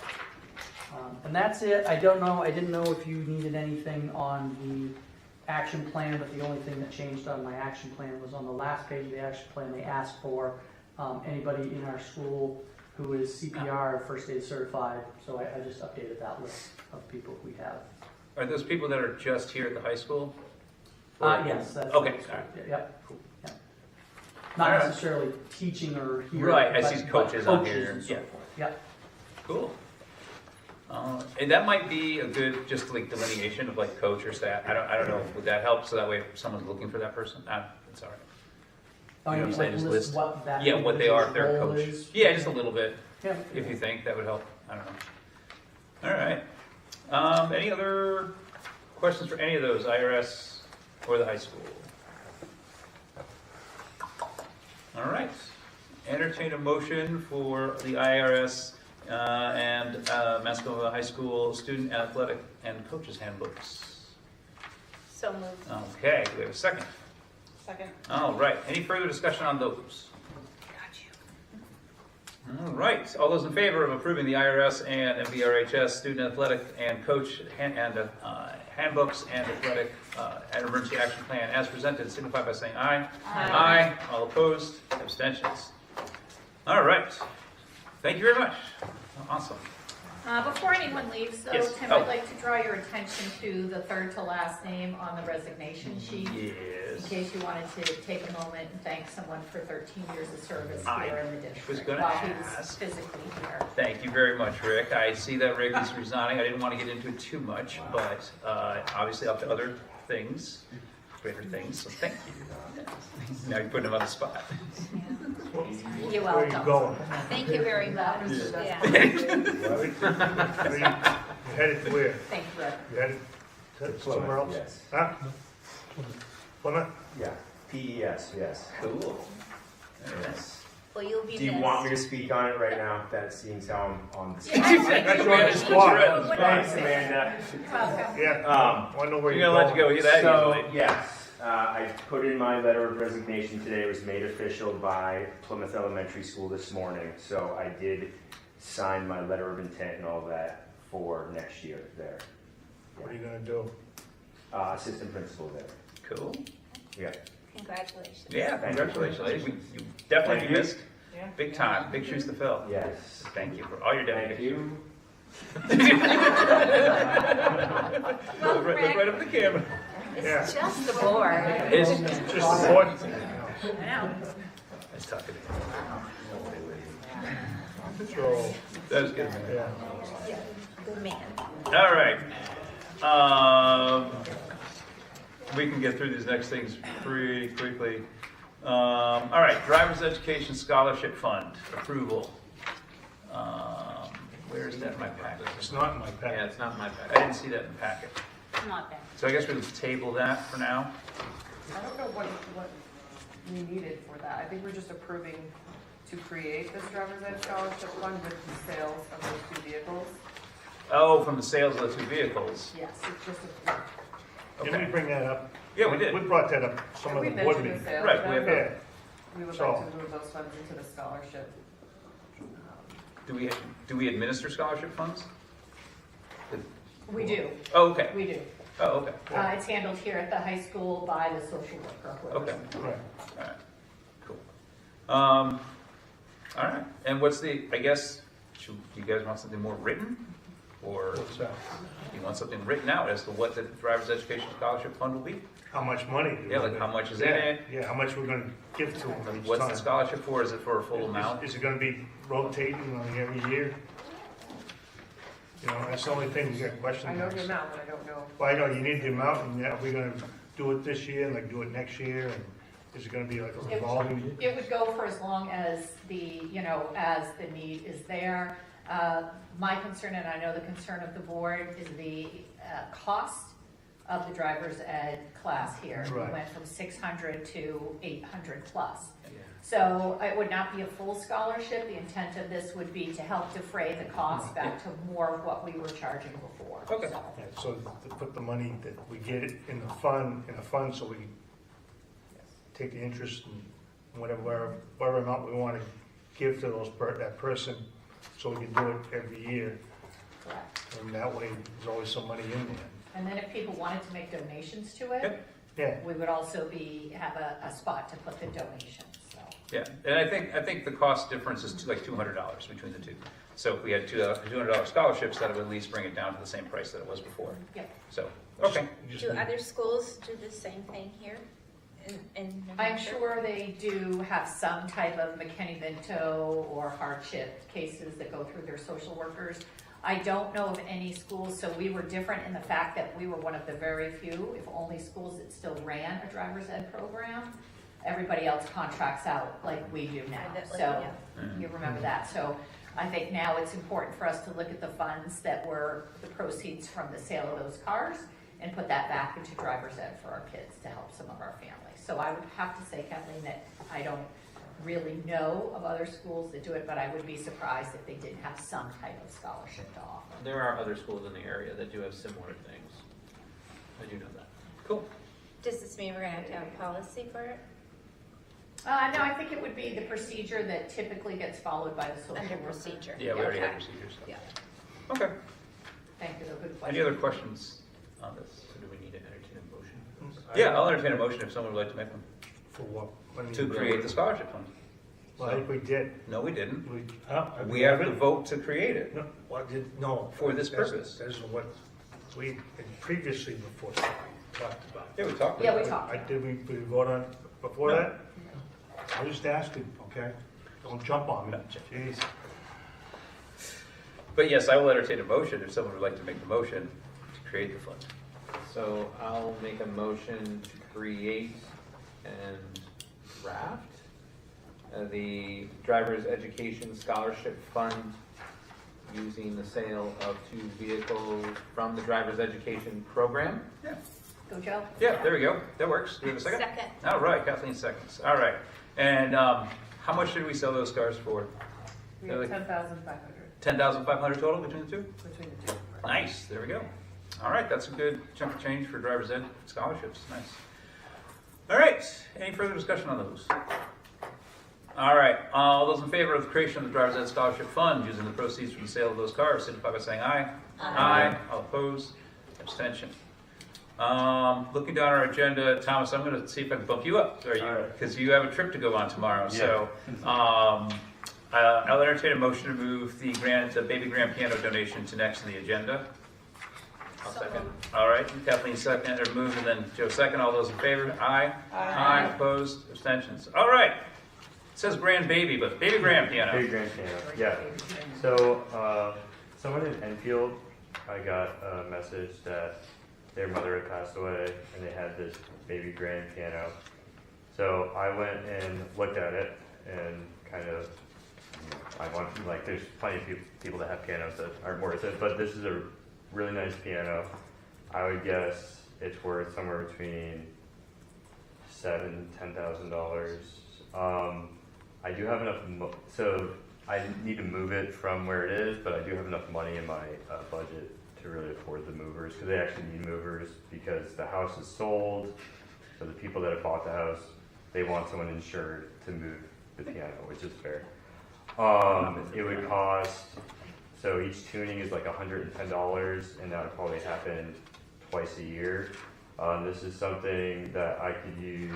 Speaker 6: And that's it. I didn't know if you needed anything on the action plan, but the only thing that changed on my action plan was on the last page of the action plan. They asked for anybody in our school who is CPR or first aid certified. So I just updated that list of people we have.
Speaker 9: Are those people that are just here at the high school?
Speaker 6: Yes. That's
Speaker 9: Okay.
Speaker 6: All right. Yep.
Speaker 9: Cool.
Speaker 6: Yep. Not
Speaker 9: All right.
Speaker 6: necessarily teaching or here.
Speaker 9: Right, I
Speaker 6: but-
Speaker 9: see
Speaker 6: but
Speaker 9: coaches on here.
Speaker 6: and so
Speaker 9: Yeah.
Speaker 6: forth. Yep.
Speaker 9: Cool. And that might be a good, just like delineation of like coach or staff. I don't know. Would that help? So that way, if someone's looking for that person, it's all right.
Speaker 6: Oh,
Speaker 9: You know
Speaker 6: you
Speaker 9: what I'm saying?
Speaker 6: like
Speaker 9: Just
Speaker 6: list
Speaker 9: list-
Speaker 6: what that
Speaker 9: Yeah, what they are, if they're a
Speaker 6: individual's
Speaker 9: coach.
Speaker 6: role is?
Speaker 9: Yeah, just a little bit.
Speaker 6: Yeah.
Speaker 9: If you think that would help, I don't know. All right. Any other questions for any of those, IRS or the high school? All right. Entertain a motion for the IRS and Mascoma High School Student Athletic and Coaches Handbooks.
Speaker 3: So moved.
Speaker 9: Okay, do we have a second?
Speaker 4: Second.
Speaker 9: All right. Any further discussion on those? All right. All those in favor of approving the IRS and MVRHS Student Athletic and Coach Handbooks and Athletic and Emergency Action Plan as presented, signify by saying aye. Aye. All opposed? Abstentions? All right. Thank you very much. Awesome.
Speaker 5: Before anyone leaves, though,
Speaker 9: Yes.
Speaker 5: Tim,
Speaker 9: Oh.
Speaker 5: I'd like to draw your attention to the third to last name on the resignation sheet. In
Speaker 9: Yes.
Speaker 5: case you wanted to take a moment and thank someone for 13 years of service
Speaker 9: I
Speaker 5: here in the
Speaker 9: was
Speaker 5: district
Speaker 9: gonna
Speaker 5: while he was
Speaker 9: ask.
Speaker 5: physically here.
Speaker 9: Thank you very much, Rick. I see that Rick is resigning. I didn't want to get into it too much, but obviously up to other things, greater things, so thank you. Now you're putting him on the spot.
Speaker 5: You're
Speaker 3: Where are you
Speaker 5: welcome.
Speaker 3: going? Thank you very much. Yeah.
Speaker 2: You headed where?
Speaker 5: Thank you, Rick.
Speaker 2: You headed somewhere else?
Speaker 13: Yes.
Speaker 2: Huh? Plymouth?
Speaker 13: Yeah. PES, yes.
Speaker 9: Cool.
Speaker 13: Yes.
Speaker 3: Well, you'll be
Speaker 13: Do you
Speaker 3: missed.
Speaker 13: want me to speak on it right now? That seems how I'm on the spot.
Speaker 2: That's on the spot.
Speaker 13: Thanks, Amanda.
Speaker 5: Welcome.
Speaker 2: Yeah. I know where
Speaker 9: We're
Speaker 2: you're
Speaker 9: gonna let you
Speaker 2: going.
Speaker 9: go that
Speaker 13: So,
Speaker 9: easily.
Speaker 13: yes, I put in my letter of resignation today. It was made official by Plymouth Elementary School this morning. So I did sign my letter of intent and all that for next year there.
Speaker 2: What are you gonna do?
Speaker 13: Assistant principal there.
Speaker 9: Cool.
Speaker 13: Yeah.
Speaker 3: Congratulations.
Speaker 9: Yeah,
Speaker 13: Thank you.
Speaker 9: congratulations. You definitely
Speaker 13: Thank you.
Speaker 9: missed.
Speaker 4: Yeah.
Speaker 9: Big time, big shoes to fill.
Speaker 13: Yes.
Speaker 9: Thank you for all your
Speaker 13: Thank
Speaker 9: dedication.
Speaker 13: you.
Speaker 9: Look right up at the camera.
Speaker 2: Yeah.
Speaker 3: It's just the board.
Speaker 9: It's
Speaker 2: Just the board.
Speaker 3: I know.
Speaker 9: Nice talking to you.
Speaker 2: So,
Speaker 9: That was good.
Speaker 2: yeah.
Speaker 3: Good man.
Speaker 9: All right. We can get through these next things pretty quickly. All right, Driver's Education Scholarship Fund approval. Where is that in my packet?
Speaker 2: It's not in my
Speaker 1: Yeah,
Speaker 2: packet.
Speaker 1: it's not in my
Speaker 9: I
Speaker 1: packet.
Speaker 9: didn't see that in the packet.
Speaker 3: Not bad.
Speaker 9: So I guess we'll table that for now.
Speaker 8: I don't know what we needed for that. I think we're just approving to create this driver's ed scholarship fund with the sales of those 2 vehicles.
Speaker 9: Oh, from the sales of the 2 vehicles.
Speaker 8: Yes, it's just a.
Speaker 2: Didn't we bring that up?
Speaker 9: Yeah, we did.
Speaker 2: We brought that up some of
Speaker 8: We
Speaker 2: the board
Speaker 8: mentioned the
Speaker 2: meetings.
Speaker 8: sales.
Speaker 9: Right, we
Speaker 8: of
Speaker 9: have
Speaker 8: them.
Speaker 2: Yeah.
Speaker 8: We would
Speaker 2: So-
Speaker 8: like to move those funds into the scholarship.
Speaker 9: Do we administer scholarship funds?
Speaker 5: We do,
Speaker 9: Oh, okay.
Speaker 5: we do.
Speaker 9: Oh, okay.
Speaker 5: It's handled here at the high school by the social worker. whoever's
Speaker 9: Okay.
Speaker 2: Right.
Speaker 9: All right. Cool. All right. And what's the, I guess, do you guys want something more written? Or
Speaker 2: What's that?
Speaker 9: you want something written out as to what the driver's education scholarship fund will be?
Speaker 2: How much money?
Speaker 9: Yeah, like how much is in it?
Speaker 2: Yeah, how much we're gonna give to them each
Speaker 9: What's the
Speaker 2: time.
Speaker 9: scholarship for? Is it for a full amount?
Speaker 2: Is it gonna be rotating like every year? You know, that's the only thing we got questions
Speaker 8: I
Speaker 2: on.
Speaker 8: know the amount, but I don't know.
Speaker 2: Well, I know you need the amount, and are we gonna do it this year and like do it next year? And is it gonna be like a revolving?
Speaker 5: It would go for as long as the, as the need is there. My concern, and I know the concern of the board, is the cost of the driver's ed class here.
Speaker 2: Right.
Speaker 5: We went from 600 to 800 plus. So it would not be a full scholarship. The intent of this would be to help defray the cost back to more of what we were charging before.
Speaker 9: Okay.
Speaker 5: So,
Speaker 2: Yeah, so to put the money that we get it in the fund, so we take the interest and whatever amount we wanna give to that person, so we can do it every year.
Speaker 5: correct.
Speaker 2: And that way, there's always some money in there.
Speaker 5: And then if people wanted to make donations to it,
Speaker 9: Yep.
Speaker 2: Yeah,
Speaker 5: we would also have a spot to put the donations, so.
Speaker 9: Yeah, and I think the cost difference is like $200 between the two. So if we had $200 scholarships, that would at least bring it down to the same price that it was before.
Speaker 5: Yep.
Speaker 9: So, okay.
Speaker 2: you just
Speaker 3: Do
Speaker 2: need-
Speaker 3: other schools do the same thing here in New
Speaker 5: I'm
Speaker 3: Hampshire?
Speaker 5: sure they do have some type of McKinney-Vento or hardship cases that go through their social workers. I don't know of any schools, so we were different in the fact that we were one of the very few, if only schools that still ran a driver's ed program. Everybody else contracts out like we do now,
Speaker 3: Privately,
Speaker 5: so
Speaker 3: yeah.
Speaker 5: you remember that. So I think now it's important for us to look at the funds that were the proceeds from the sale of those cars and put that back into driver's ed for our kids to help some of our families. So I would have to say, Kathleen, that I don't really know of other schools that do it, but I would be surprised if they didn't have some type of scholarship to offer.
Speaker 14: There are other schools in the area that do have similar things. I do know that.
Speaker 9: Cool.
Speaker 3: Does this mean we're gonna have to have a policy for it?
Speaker 5: No, I think it would be the procedure that typically gets followed by the social
Speaker 3: Under
Speaker 5: worker.
Speaker 3: procedure?
Speaker 9: Yeah, we already
Speaker 3: Okay.
Speaker 9: have procedures.
Speaker 3: Yeah.
Speaker 9: Okay.
Speaker 5: Thank you, good question.
Speaker 9: Any other questions on this?
Speaker 14: So do we need to entertain a motion?
Speaker 9: Yeah, I'll entertain a motion if someone would like to make one.
Speaker 2: For what? I mean,
Speaker 9: To create the scholarship fund.
Speaker 2: Well, I think we did.
Speaker 9: No, we didn't.
Speaker 2: We
Speaker 9: We have to vote to create it.
Speaker 2: No, well, no.
Speaker 9: For this
Speaker 2: That's-
Speaker 9: purpose.
Speaker 2: That isn't what we had previously before talked about.
Speaker 9: Yeah, we talked
Speaker 5: Yeah,
Speaker 9: about
Speaker 5: we
Speaker 9: it.
Speaker 5: talked.
Speaker 2: Did we vote on before
Speaker 9: No.
Speaker 2: that? I was just asking, okay? Don't jump on me.
Speaker 9: No, Jeff.
Speaker 2: Jeez.
Speaker 9: But yes, I will entertain a motion if someone would like to make the motion to create the fund.
Speaker 14: So I'll make a motion to create and draft the Driver's Education Scholarship Fund using the sale of 2 vehicles from the Driver's Education Program.
Speaker 9: Yeah.
Speaker 5: Go, Joe.
Speaker 9: Yeah, there we go. That works. Do we have a second?
Speaker 3: Second.
Speaker 9: All right, Kathleen seconds. All right. And how much did we sell those cars for?
Speaker 8: We have 10,500
Speaker 9: $10,500 total between the two?
Speaker 8: between the two.
Speaker 9: Nice, there we go. All right, that's a good chunk of change for driver's ed scholarships, nice. All right, any further discussion on those? All right, all those in favor of the creation of the driver's ed scholarship fund using the proceeds from the sale of those cars, signify by saying aye. Aye. All opposed, abstention. Looking down our agenda, Thomas, I'm gonna see if I can bump you up, because you have a trip to go on tomorrow, so. I'll entertain a motion to move the baby grand piano donation to next on the agenda.
Speaker 14: I'll second.
Speaker 9: All right, Kathleen second, or move, and then Joe second. All those in favor? Aye. Aye. Opposed? Abstentions? All right. It says grand baby, but baby grand piano.
Speaker 13: Baby grand piano, yeah. So, someone in Enfield, I got a message that their mother had passed away and they had this baby grand piano. So I went and looked at it and kind of, there's plenty of people that have pianos that aren't worth it, but this is a really nice piano. I would guess it's worth somewhere between $7,000–$10,000. I do have enough, so I need to move it from where it is, but I do have enough money in my budget to really afford the movers, because they actually need movers because the house is sold. So the people that have bought the house, they want someone insured to move the piano, which is fair. It would cost So each tuning is like $110, and that would probably happen twice a year. This is something that I could use.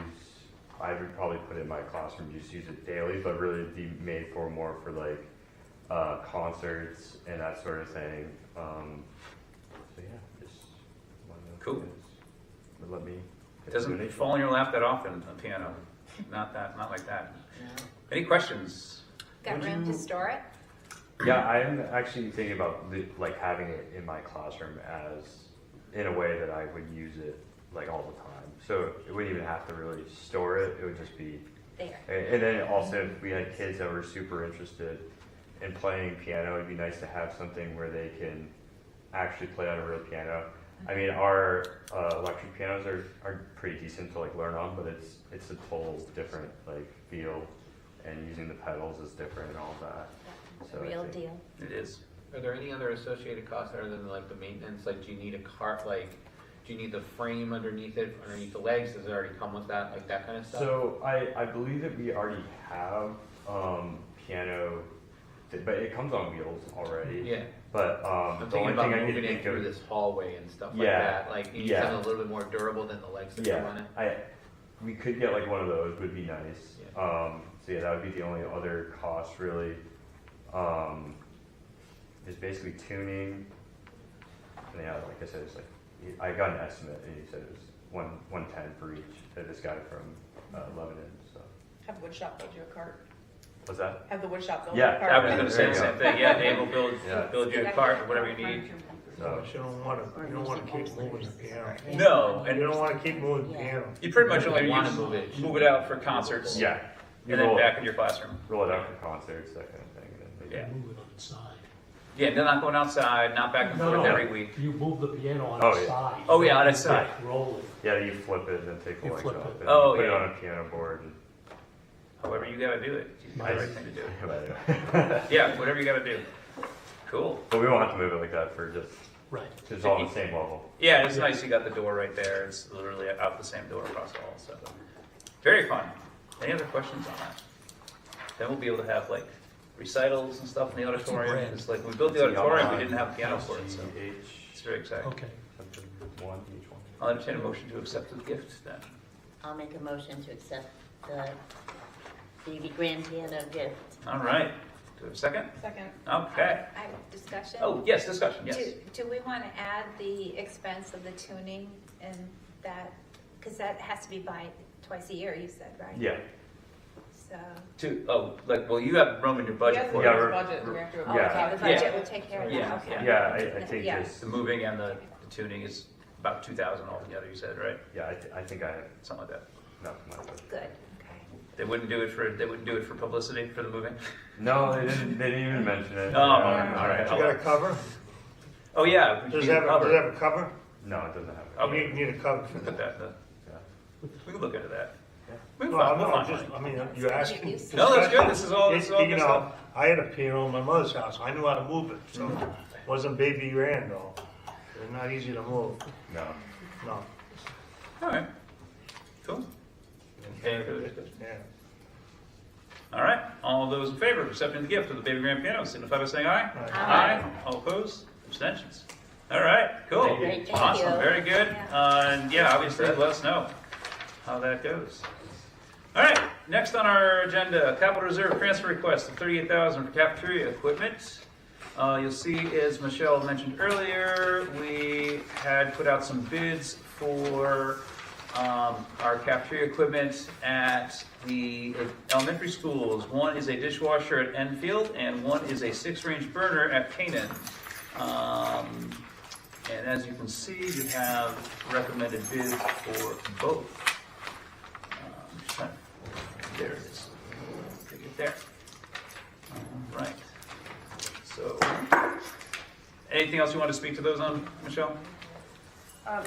Speaker 13: I would probably put it in my classroom, just use it daily, but really be made for more for like concerts and that sort of thing. So yeah, just
Speaker 9: Cool.
Speaker 13: Would let me.
Speaker 9: It doesn't fall in your lap that often, a piano. Not like that. Any questions?
Speaker 3: Got room to store it?
Speaker 13: Yeah, I'm actually thinking about like having it in my classroom as in a way that I would use it like all the time. So it wouldn't even have to really store it. It would just be
Speaker 3: There.
Speaker 13: And then also, if we had kids that were super interested in playing piano, it'd be nice to have something where they can actually play on a real piano. I mean, our electric pianos are pretty decent to like learn on, but it's a total different like feel, and using the pedals is different and all that. So
Speaker 3: Real
Speaker 13: I think-
Speaker 3: deal.
Speaker 9: It is.
Speaker 14: Are there any other associated costs other than like the maintenance? Like, do you need a cart? Like, do you need the frame underneath it, underneath the legs? Does it already come with that, like that kind of stuff?
Speaker 13: So I believe that we already have piano, but it comes on wheels already.
Speaker 14: Yeah.
Speaker 13: But
Speaker 14: I'm
Speaker 13: the
Speaker 14: thinking
Speaker 13: only
Speaker 14: about
Speaker 13: thing I
Speaker 14: moving
Speaker 13: could
Speaker 14: it
Speaker 13: think
Speaker 14: through
Speaker 13: of,
Speaker 14: this hallway and stuff like
Speaker 13: Yeah.
Speaker 14: that. Like, you need
Speaker 13: Yeah.
Speaker 14: something a little bit more durable than the legs that come on it.
Speaker 13: we could get like one of those, would be nice. So yeah, that would be the only other cost really. Is basically tuning. And yeah, like I said, it's like I got an estimate, and he said it was 110 for each. This guy from Lebanon. So
Speaker 4: Have the woodshop build you a cart.
Speaker 13: what's that?
Speaker 4: Have the woodshop build
Speaker 13: Yeah.
Speaker 4: you a cart.
Speaker 9: I was going to say
Speaker 13: There
Speaker 9: the
Speaker 13: you
Speaker 9: same
Speaker 13: go.
Speaker 9: thing. Yeah, Dave will build
Speaker 13: Yeah.
Speaker 9: you a cart or whatever you need.
Speaker 13: So
Speaker 2: You don't want to keep moving the piano.
Speaker 9: No,
Speaker 2: You
Speaker 9: and
Speaker 2: don't want to keep moving the piano.
Speaker 9: you pretty much only
Speaker 14: want to
Speaker 9: use,
Speaker 14: move
Speaker 9: move it out for concerts.
Speaker 13: yeah, you
Speaker 9: And then
Speaker 13: roll,
Speaker 9: back in your classroom.
Speaker 13: roll it out for concerts, that kind of thing. And then
Speaker 9: Yeah.
Speaker 15: Move it on the side.
Speaker 9: Yeah, they're not going outside, not back and
Speaker 15: No,
Speaker 9: forth
Speaker 15: no.
Speaker 9: every week.
Speaker 15: You move the piano on
Speaker 13: Oh,
Speaker 15: the
Speaker 13: yeah.
Speaker 15: side.
Speaker 9: Oh, yeah, on its side.
Speaker 15: Roll it.
Speaker 13: yeah, you flip it and then take the
Speaker 15: You
Speaker 13: legs
Speaker 15: flip
Speaker 13: off.
Speaker 15: it.
Speaker 13: And
Speaker 9: Oh,
Speaker 13: put it
Speaker 9: yeah.
Speaker 13: on a piano board. And
Speaker 9: However you got to do it. It's the right thing to do.
Speaker 13: but
Speaker 9: Yeah, whatever you got to do. Cool.
Speaker 13: we won't have to move it like that for just.
Speaker 15: Right.
Speaker 13: It's all the same level.
Speaker 9: Yeah, it's nice you got the door right there. It's literally out the same door across the hall. So very fun. Any other questions on that? Then we'll be able to have like recitals and stuff in the auditorium.
Speaker 15: brand?
Speaker 9: It's like when we built the auditorium, we didn't have a piano for it, so it's very exciting.
Speaker 15: Okay.
Speaker 13: One each one.
Speaker 9: I'll entertain a motion to accept the gift then.
Speaker 16: I'll make a motion to accept the baby grand piano gift.
Speaker 9: All right. Do we have a second?
Speaker 4: Second.
Speaker 9: Okay.
Speaker 3: I have discussion.
Speaker 9: Oh, yes, discussion, yes.
Speaker 3: Do we want to add the expense of the tuning and that, because that has to be by twice a year, you said, right?
Speaker 13: Yeah.
Speaker 3: So,
Speaker 9: Well, you have room in your budget
Speaker 4: Yes,
Speaker 9: for
Speaker 13: Yeah,
Speaker 9: it.
Speaker 13: we're-
Speaker 4: budget, we have to.
Speaker 3: oh,
Speaker 13: Yeah.
Speaker 3: okay, the budget will take care of
Speaker 9: Yeah.
Speaker 3: that, okay.
Speaker 13: Yeah, I think
Speaker 3: Yeah.
Speaker 13: just,
Speaker 9: The moving and the tuning is about 2,000 altogether, you said, right?
Speaker 13: yeah, I think I have
Speaker 9: Something like that.
Speaker 13: enough money.
Speaker 3: Good, okay.
Speaker 9: They wouldn't do it for publicity for the moving?
Speaker 13: No, they didn't even mention it.
Speaker 9: Oh, all right.
Speaker 2: You got a cover?
Speaker 9: Oh, yeah. we
Speaker 2: Does
Speaker 9: need
Speaker 2: it have
Speaker 9: a cover.
Speaker 2: a cover?
Speaker 13: No, it doesn't have it.
Speaker 9: Okay.
Speaker 2: You need a cover for
Speaker 9: We can put
Speaker 2: that.
Speaker 9: that, we can look into that.
Speaker 13: Yeah.
Speaker 9: We can
Speaker 2: No,
Speaker 9: find,
Speaker 2: no,
Speaker 9: we'll find
Speaker 2: just,
Speaker 9: money.
Speaker 2: I mean, you're asking.
Speaker 9: No, that's good. This is all
Speaker 2: You
Speaker 9: good
Speaker 2: know,
Speaker 9: stuff.
Speaker 2: I had a piano in my mother's house. I knew how to move it, so it wasn't baby grand though. They're not easy to move.
Speaker 13: No.
Speaker 2: No.
Speaker 9: All right. Cool. Okay, good.
Speaker 2: Yeah.
Speaker 9: All right. All those in favor of accepting the gift of the baby grand piano, signify by saying aye.
Speaker 3: Aye.
Speaker 9: All opposed? Abstentions? All right. Cool.
Speaker 16: Great, thank
Speaker 9: Awesome.
Speaker 16: you.
Speaker 9: Very good. And yeah, obviously, let us know how that goes. All right. Next on our agenda, capital reserve transfer request of $38,000 for cafeteria equipment. You'll see, as Michelle mentioned earlier, we had put out some bids for our cafeteria equipment at the elementary schools. One is a dishwasher at Enfield, and one is a 6-range burner at Canaan. And as you can see, you have recommended bids for both. There it is. Take it there. All right. So, anything else you want to speak to those on, Michelle?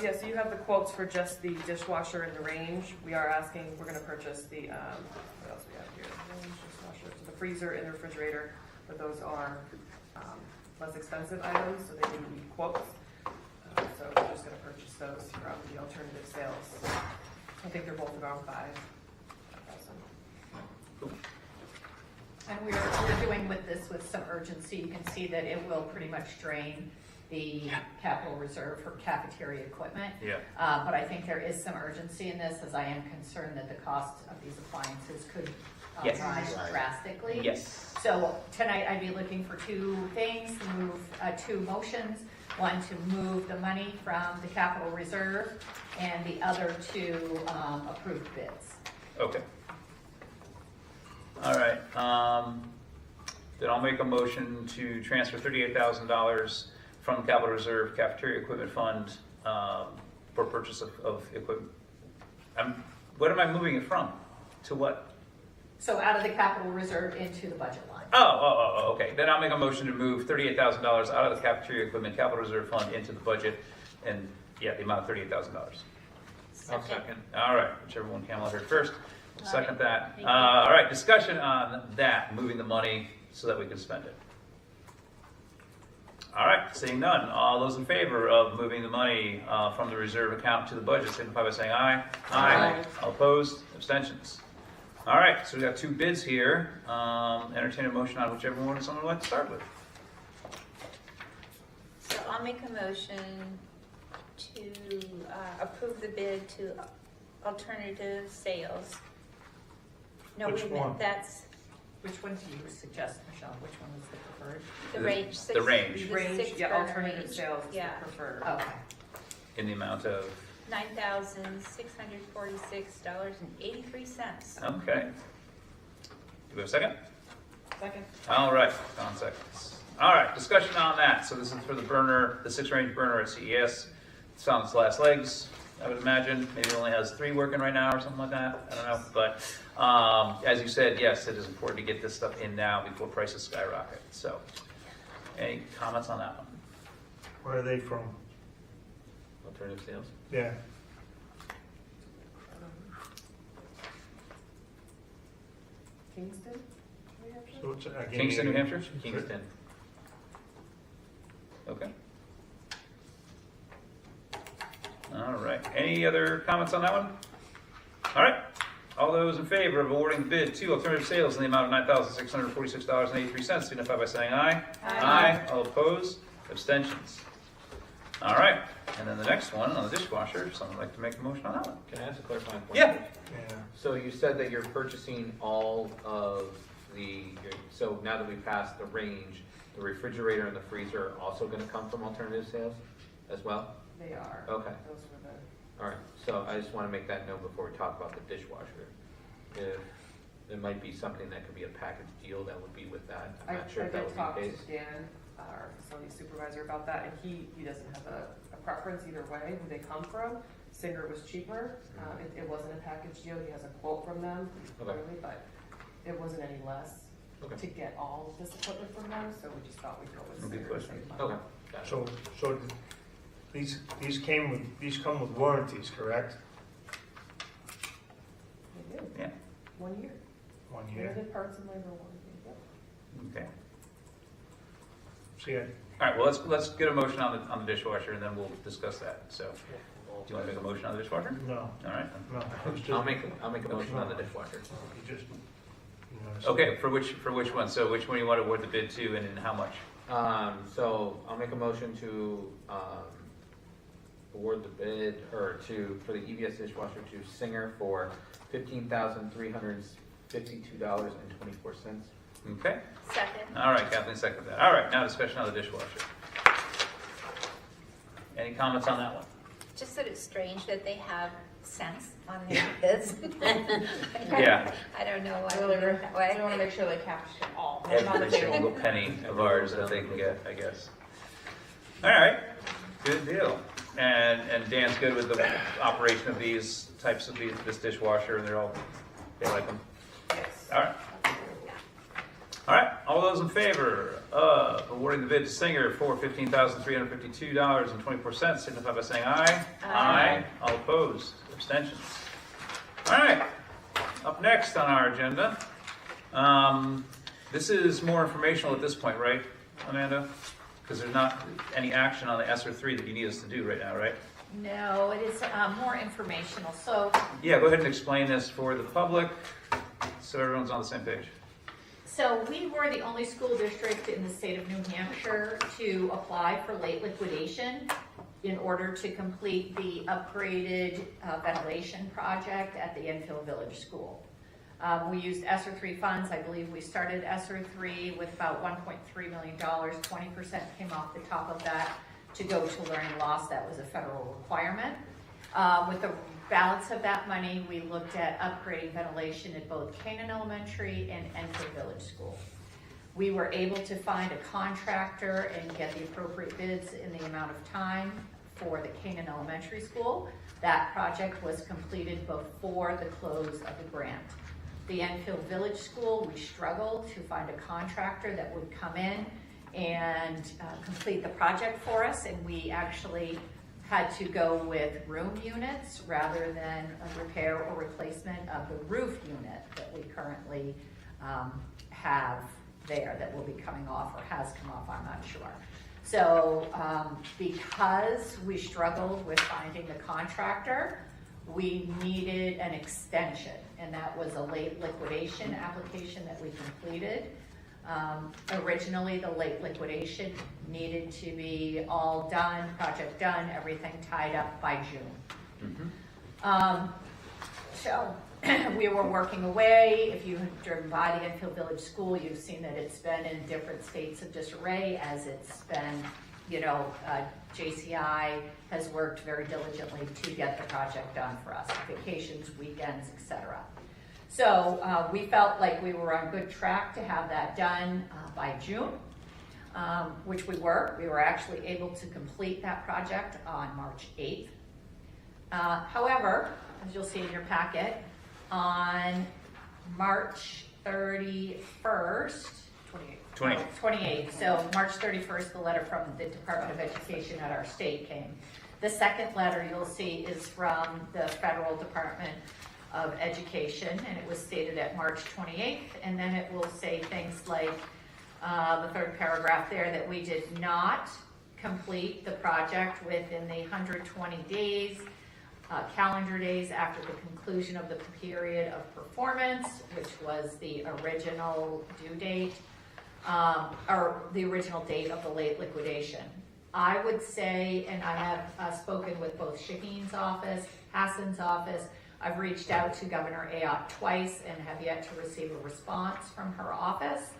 Speaker 8: Yeah, so you have the quotes for just the dishwasher and the range. We're going to purchase the, what else we have here? Range, dishwasher, so the freezer and the refrigerator, but those are less expensive items, so they need to be quotes. So we're just going to purchase those from the alternative sales. I think they're both around $5,000.
Speaker 9: Cool.
Speaker 5: And we're doing with this with some urgency. You can see that it will pretty much drain the capital reserve for cafeteria equipment.
Speaker 9: Yeah.
Speaker 5: But I think there is some urgency in this, as I am concerned that the cost of these appliances could
Speaker 9: Yes.
Speaker 5: rise drastically.
Speaker 9: Yes.
Speaker 5: So tonight I'd be looking for two things, two motions. One, to move the money from the capital reserve, and the other to approve bids.
Speaker 9: Okay. All right, then I'll make a motion to transfer $38,000 from capital reserve cafeteria equipment fund for purchase of equipment. What am I moving it from? To what?
Speaker 5: So out of the capital reserve into the budget line.
Speaker 9: Oh, okay. Then I'll make a motion to move $38,000 out of the cafeteria equipment capital reserve fund into the budget, and yeah, the amount of $38,000.
Speaker 14: I'll second.
Speaker 9: All right, whichever one Kamala heard first. We'll second that.
Speaker 3: Thank you.
Speaker 9: All right, discussion on that, moving the money so that we can spend it. All right, seeing none. All those in favor of moving the money from the reserve account to the budget, signify by saying aye.
Speaker 16: Aye.
Speaker 9: All opposed? Abstentions? All right, so we got two bids here. Entertain a motion on whichever one someone would like to start with.
Speaker 3: So I'll make a motion to approve the bid to Alternative Sales. No,
Speaker 2: Which
Speaker 3: wait a minute,
Speaker 2: one?
Speaker 3: that's
Speaker 5: Which one do you suggest, Michelle? Which one was the preferred?
Speaker 3: the range.
Speaker 9: The range.
Speaker 3: The
Speaker 8: Range,
Speaker 3: six
Speaker 8: yeah,
Speaker 3: burner
Speaker 8: alternative
Speaker 3: range.
Speaker 8: sales is the
Speaker 3: Yeah,
Speaker 8: preferred.
Speaker 5: Okay.
Speaker 9: In the amount of,
Speaker 3: $9,646.83.
Speaker 9: okay. Do we have a second?
Speaker 4: Second.
Speaker 9: All right, Don seconds. All right, discussion on that. So this is for the burner, the 6-range burner at CES. It's on its last legs, I would imagine. Maybe it only has 3 working right now or something like that. I don't know. But as you said, yes, it is important to get this stuff in now before prices skyrocket. So any comments on that one?
Speaker 2: Where are they from?
Speaker 14: Alternative sales?
Speaker 2: Yeah.
Speaker 8: Kingston? New Hampshire?
Speaker 2: So it's, again,
Speaker 9: Kingston, New Hampshire?
Speaker 14: Kingston.
Speaker 9: Okay. All right. Any other comments on that one? All right. All those in favor of awarding the bid to Alternative Sales in the amount of $9,646.83 signify by saying aye.
Speaker 3: Aye.
Speaker 9: All opposed? Abstentions? All right. And then the next one on the dishwasher, someone would like to make a motion on that one?
Speaker 14: Can I ask a clarifying point?
Speaker 9: Yeah.
Speaker 2: Yeah.
Speaker 14: So you said that you're purchasing all of so now that we passed the range, the refrigerator and the freezer are also gonna come from alternative sales as well?
Speaker 8: They are.
Speaker 14: Okay.
Speaker 8: Those were the.
Speaker 14: All right, so I just wanna make that note before we talk about the dishwasher. If there might be something that could be a package deal that would be with that, I'm not sure if that
Speaker 8: I
Speaker 14: would
Speaker 8: did talk
Speaker 14: be
Speaker 8: to
Speaker 14: the case.
Speaker 8: Dan, our facility supervisor, about that, and he doesn't have a preference either way, who they come from. Singer was cheaper, it wasn't a package deal, he has a quote from them,
Speaker 14: Okay.
Speaker 8: clearly, but it wasn't any less
Speaker 14: Okay.
Speaker 8: to get all of this equipment from them, so we just thought we'd go with
Speaker 9: Good
Speaker 8: Singer. to
Speaker 9: question.
Speaker 8: save money.
Speaker 14: Okay, got it.
Speaker 2: So these come with warranties, correct?
Speaker 8: They do,
Speaker 9: Yeah.
Speaker 8: 1 year.
Speaker 2: 1 year.
Speaker 8: Limited parts and labor warranty, yep.
Speaker 9: Okay.
Speaker 2: So yeah,
Speaker 9: All right. Well, let's get a motion on the dishwasher and then we'll discuss that. So, do you want to make a motion on the dishwasher?
Speaker 2: no,
Speaker 9: All right.
Speaker 2: no. I was just-
Speaker 14: I'll make a motion on the dishwasher.
Speaker 2: You just, you know,
Speaker 9: Okay. For which one? So, which one do you want to award the bid to, and how much?
Speaker 14: So I'll make a motion to award the bid, for the EVS dishwasher to Singer for $15,352.24.
Speaker 9: Okay.
Speaker 3: Second.
Speaker 9: All right. Kathleen seconded that. All right. Now discussion on the dishwasher. Any comments on that one?
Speaker 3: Just that it's strange that they have cents on their bids.
Speaker 9: Yeah.
Speaker 3: I don't know why
Speaker 4: Really,
Speaker 3: they do it that way.
Speaker 4: we wanna make sure they capture it all.
Speaker 9: Every single penny of ours that they can get, I guess. All right. Good deal. And Dan's good with the operation of these types of this dishwasher, and they like them.
Speaker 4: Yes.
Speaker 9: All right. All right. All those in favor of awarding the bid to Singer for $15,352.24 signify by saying aye.
Speaker 3: Aye.
Speaker 9: All opposed? Abstentions? All right. Up next on our agenda, this is more informational at this point, right, Amanda? Because there's not any action on the ESER 3 that you need us to do right now, right?
Speaker 5: No, it is more informational. So
Speaker 9: Yeah, go ahead and explain this for the public so everyone's on the same page.
Speaker 5: So we were the only school district in the state of New Hampshire to apply for late liquidation in order to complete the upgraded ventilation project at the Enfield Village School. We used ESSER 3 funds. I believe we started ESSER 3 with about $1.3 million. 20% came off the top of that to go to learning loss. That was a federal requirement. With the balance of that money, we looked at upgrading ventilation at both Canaan Elementary and Enfield Village School. We were able to find a contractor and get the appropriate bids in the amount of time for the Canaan Elementary School. That project was completed before the close of the grant. The Enfield Village School, we struggled to find a contractor that would come in and complete the project for us, and we actually had to go with room units rather than a repair or replacement of the roof unit that we currently have there that will be coming off or has come off, I'm not sure. So because we struggled with finding the contractor, we needed an extension, and that was a late liquidation application that we completed. Originally, the late liquidation needed to be all done, project done, everything tied up by June. So we were working away. If you've driven by the Enfield Village School, you've seen that it's been in different states of disarray as it's been, JCI has worked very diligently to get the project done for us, vacations, weekends, etc. So we felt like we were on good track to have that done by June, which we were. We were actually able to complete that project on March 8th. However, as you'll see in your packet, on March 31st, 28th. So March 31st, the letter from the Department of Education at our state came. The second letter you'll see is from the Federal Department of Education, and it was stated at March 28th, and then it will say things like the third paragraph there, that we did not complete the project within the 120 days, calendar days after the conclusion of the period of performance, which was the original due date, or the original date of the late liquidation. I would say, and I have spoken with both Shaheen's office, Hassan's office, I've reached out to Governor Ayotte twice and have yet to receive a response from her office.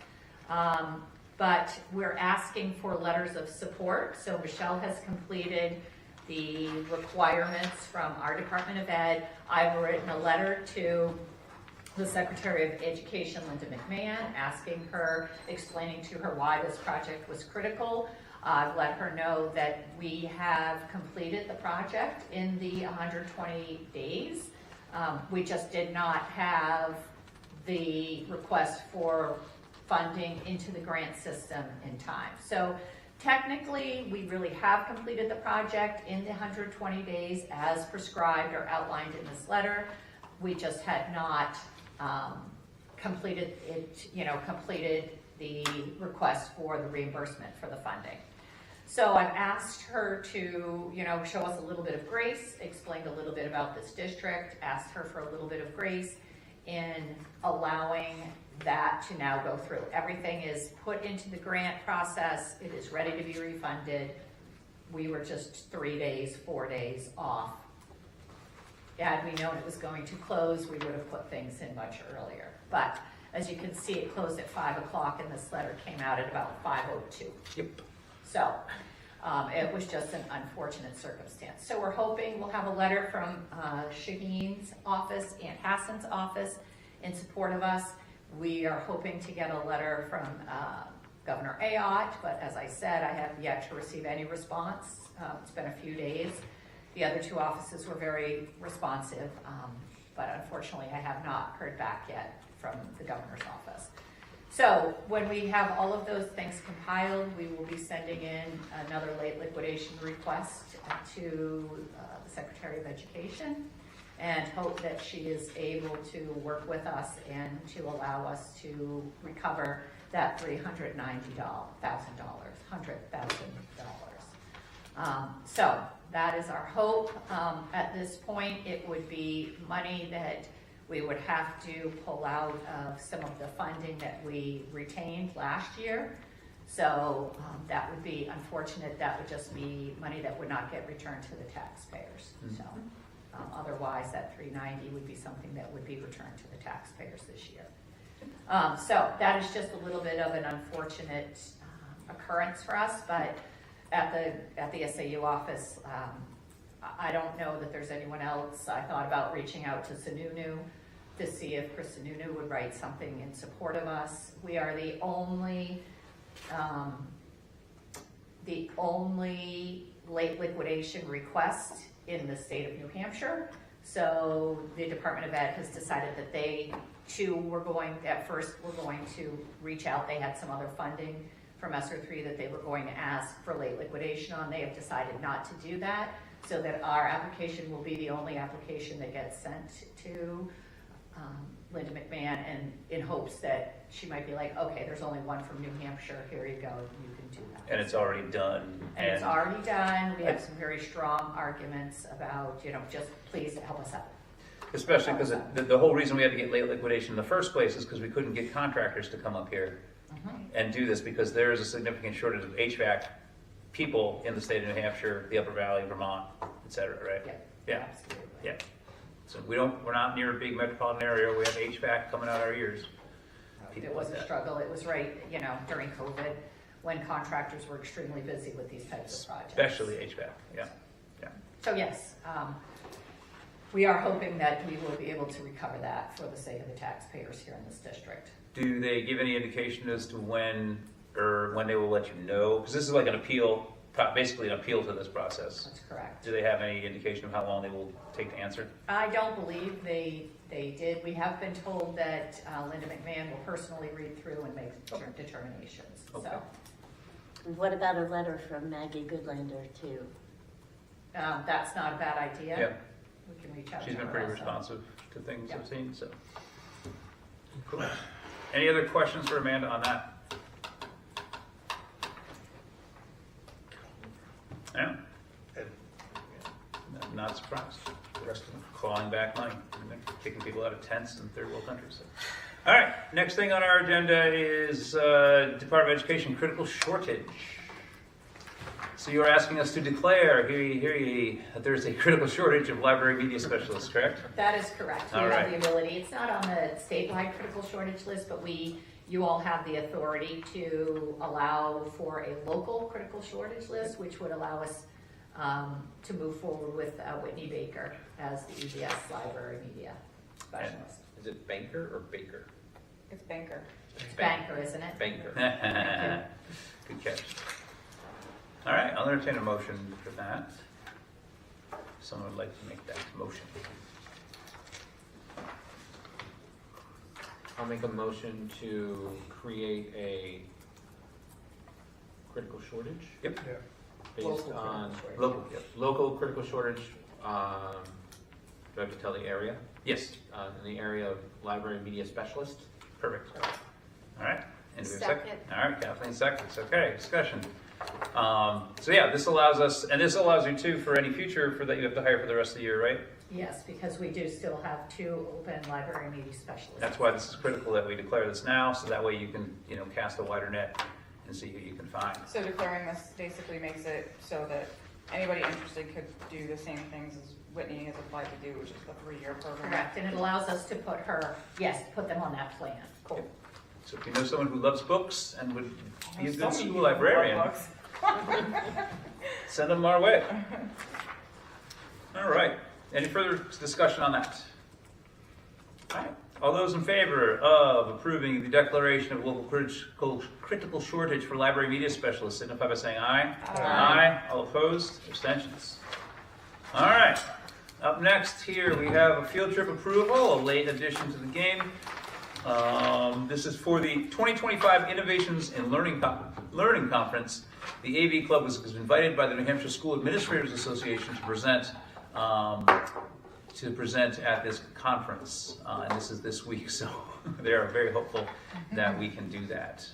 Speaker 5: But we're asking for letters of support. So Michelle has completed the requirements from our Department of Ed. I've written a letter to the Secretary of Education, Linda McMahon, asking her, explaining to her why this project was critical. I've let her know that we have completed the project in the 120 days. We just did not have the request for funding into the grant system in time. So technically, we really have completed the project in the 120 days as prescribed or outlined in this letter. We just had not completed it, completed the request for the reimbursement for the funding. So I've asked her to, show us a little bit of grace, explained a little bit about this district, asked her for a little bit of grace in allowing that to now go through. Everything is put into the grant process. It is ready to be refunded. We were just 3 days, 4 days off. Had we known it was going to close, we would have put things in much earlier. But as you can see, it closed at 5 o'clock and this letter came out at about 5:02.
Speaker 9: Yep.
Speaker 5: So it was just an unfortunate circumstance. So we're hoping we'll have a letter from Shaheen's office and Hassan's office in support of us. We are hoping to get a letter from Governor Ayotte, but as I said, I have yet to receive any response. It's been a few days. The other two offices were very responsive, but unfortunately I have not heard back yet from the governor's office. So when we have all of those things compiled, we will be sending in another late liquidation request to the Secretary of Education and hope that she is able to work with us and to allow us to recover that $390,000. So that is our hope. At this point, it would be money that we would have to pull out of some of the funding that we retained last year. So that would be unfortunate. That would just be money that would not get returned to the taxpayers. So otherwise, that 390 would be something that would be returned to the taxpayers this year. So that is just a little bit of an unfortunate occurrence for us, but at the SAU office, I don't know that there's anyone else. I thought about reaching out to Sununu to see if Chris Sununu would write something in support of us. We are the only late liquidation request in the state of New Hampshire. So the Department of Ed has decided that they too were going to reach out. They had some other funding from ESSER 3 that they were going to ask for late liquidation on. They have decided not to do that, so that our application will be the only application that gets sent to Linda McMahon, and in hopes that she might be like, okay, there's only one from New Hampshire, here you go, you can do that.
Speaker 9: And it's already done.
Speaker 5: And it's already done. We have some very strong arguments about, just please help us out.
Speaker 9: Especially because the whole reason we had to get late liquidation in the first place is because we couldn't get contractors to come up here and do this, because there is a significant shortage of HVAC people in the state of New Hampshire, the Upper Valley, Vermont, et cetera, right?
Speaker 5: Yeah, absolutely.
Speaker 9: Yeah. So we're not near a big metropolitan area where we have HVAC coming out our ears.
Speaker 5: It was a struggle. It was right, during COVID, when contractors were extremely busy with these types of projects.
Speaker 9: Especially HVAC, yeah.
Speaker 5: So yes, we are hoping that we will be able to recover that for the sake of the taxpayers here in this district.
Speaker 9: Do they give any indication as to when they will let you know? Because this is like an appeal, basically an appeal to this process.
Speaker 5: That's correct.
Speaker 9: Do they have any indication of how long they will take to answer?
Speaker 5: I don't believe they did. We have been told that Linda McMahon will personally read through and make determinations.
Speaker 9: Okay.
Speaker 5: So
Speaker 16: What about a letter from Maggie Goodlander too?
Speaker 5: that's not a bad idea.
Speaker 9: Yeah.
Speaker 5: We can reach out to
Speaker 9: She's
Speaker 5: her
Speaker 9: been pretty
Speaker 5: also.
Speaker 9: responsive to things
Speaker 5: Yeah.
Speaker 9: I've seen, so. Cool. Any other questions for Amanda on that? Yeah? I'm not surprised. The rest of them clawing back money, and they're kicking people out of tents in third world countries. So. All right, next thing on our agenda is Department of Education critical shortage. So you're asking us to declare, hear ye, that there's a critical shortage of library media specialists, correct?
Speaker 5: That is correct. We
Speaker 9: All
Speaker 5: have
Speaker 9: right.
Speaker 5: the ability. It's not on the statewide critical shortage list, but you all have the authority to allow for a local critical shortage list, which would allow us to move forward with Whitney Baker as the EBS library media specialist.
Speaker 14: Is it Banker or Baker?
Speaker 4: It's Banker.
Speaker 5: It's Banker, isn't it?
Speaker 14: Banker.
Speaker 9: Good catch. All right, I'll entertain a motion for that. Someone would like to make that motion.
Speaker 14: I'll make a motion to create a critical shortage
Speaker 9: Yep.
Speaker 14: based
Speaker 5: Local
Speaker 14: on
Speaker 5: critical shortage.
Speaker 9: Local, yep.
Speaker 14: local critical shortage. Do I have to tell the area?
Speaker 9: Yes,
Speaker 14: In the area of library media specialist.
Speaker 9: perfect. All right. And do we have a
Speaker 3: Second.
Speaker 9: All right, Kathleen seconds. Okay, discussion. So yeah, this allows us, and this allows you too for any future that you have to hire for the rest of the year, right?
Speaker 5: Yes, because we do still have 2 open library media specialists.
Speaker 9: That's why this is critical that we declare this now, so that way you can, cast a wider net and see who you can find.
Speaker 4: So declaring this basically makes it so that anybody interested could do the same things as Whitney has applied to do, which is the 3-year program.
Speaker 5: Correct, and it allows us to put them on that plan.
Speaker 9: Cool. So if you know someone who loves books and would be a
Speaker 4: There's
Speaker 9: good
Speaker 4: so many
Speaker 9: school
Speaker 4: people who love
Speaker 9: librarian,
Speaker 4: books.
Speaker 9: send them our way. All right. Any further discussion on that? All right. All those in favor of approving the declaration of local critical shortage for library media specialists signify by saying aye. Aye. All opposed? Abstentions? All right. Up next here we have a field trip approval, a late addition to the game. This is for the 2025 Innovations in Learning Conference. The AV Club was invited by the New Hampshire School Administrators Association to present at this conference, and this is this week, so they are very hopeful that we can do that.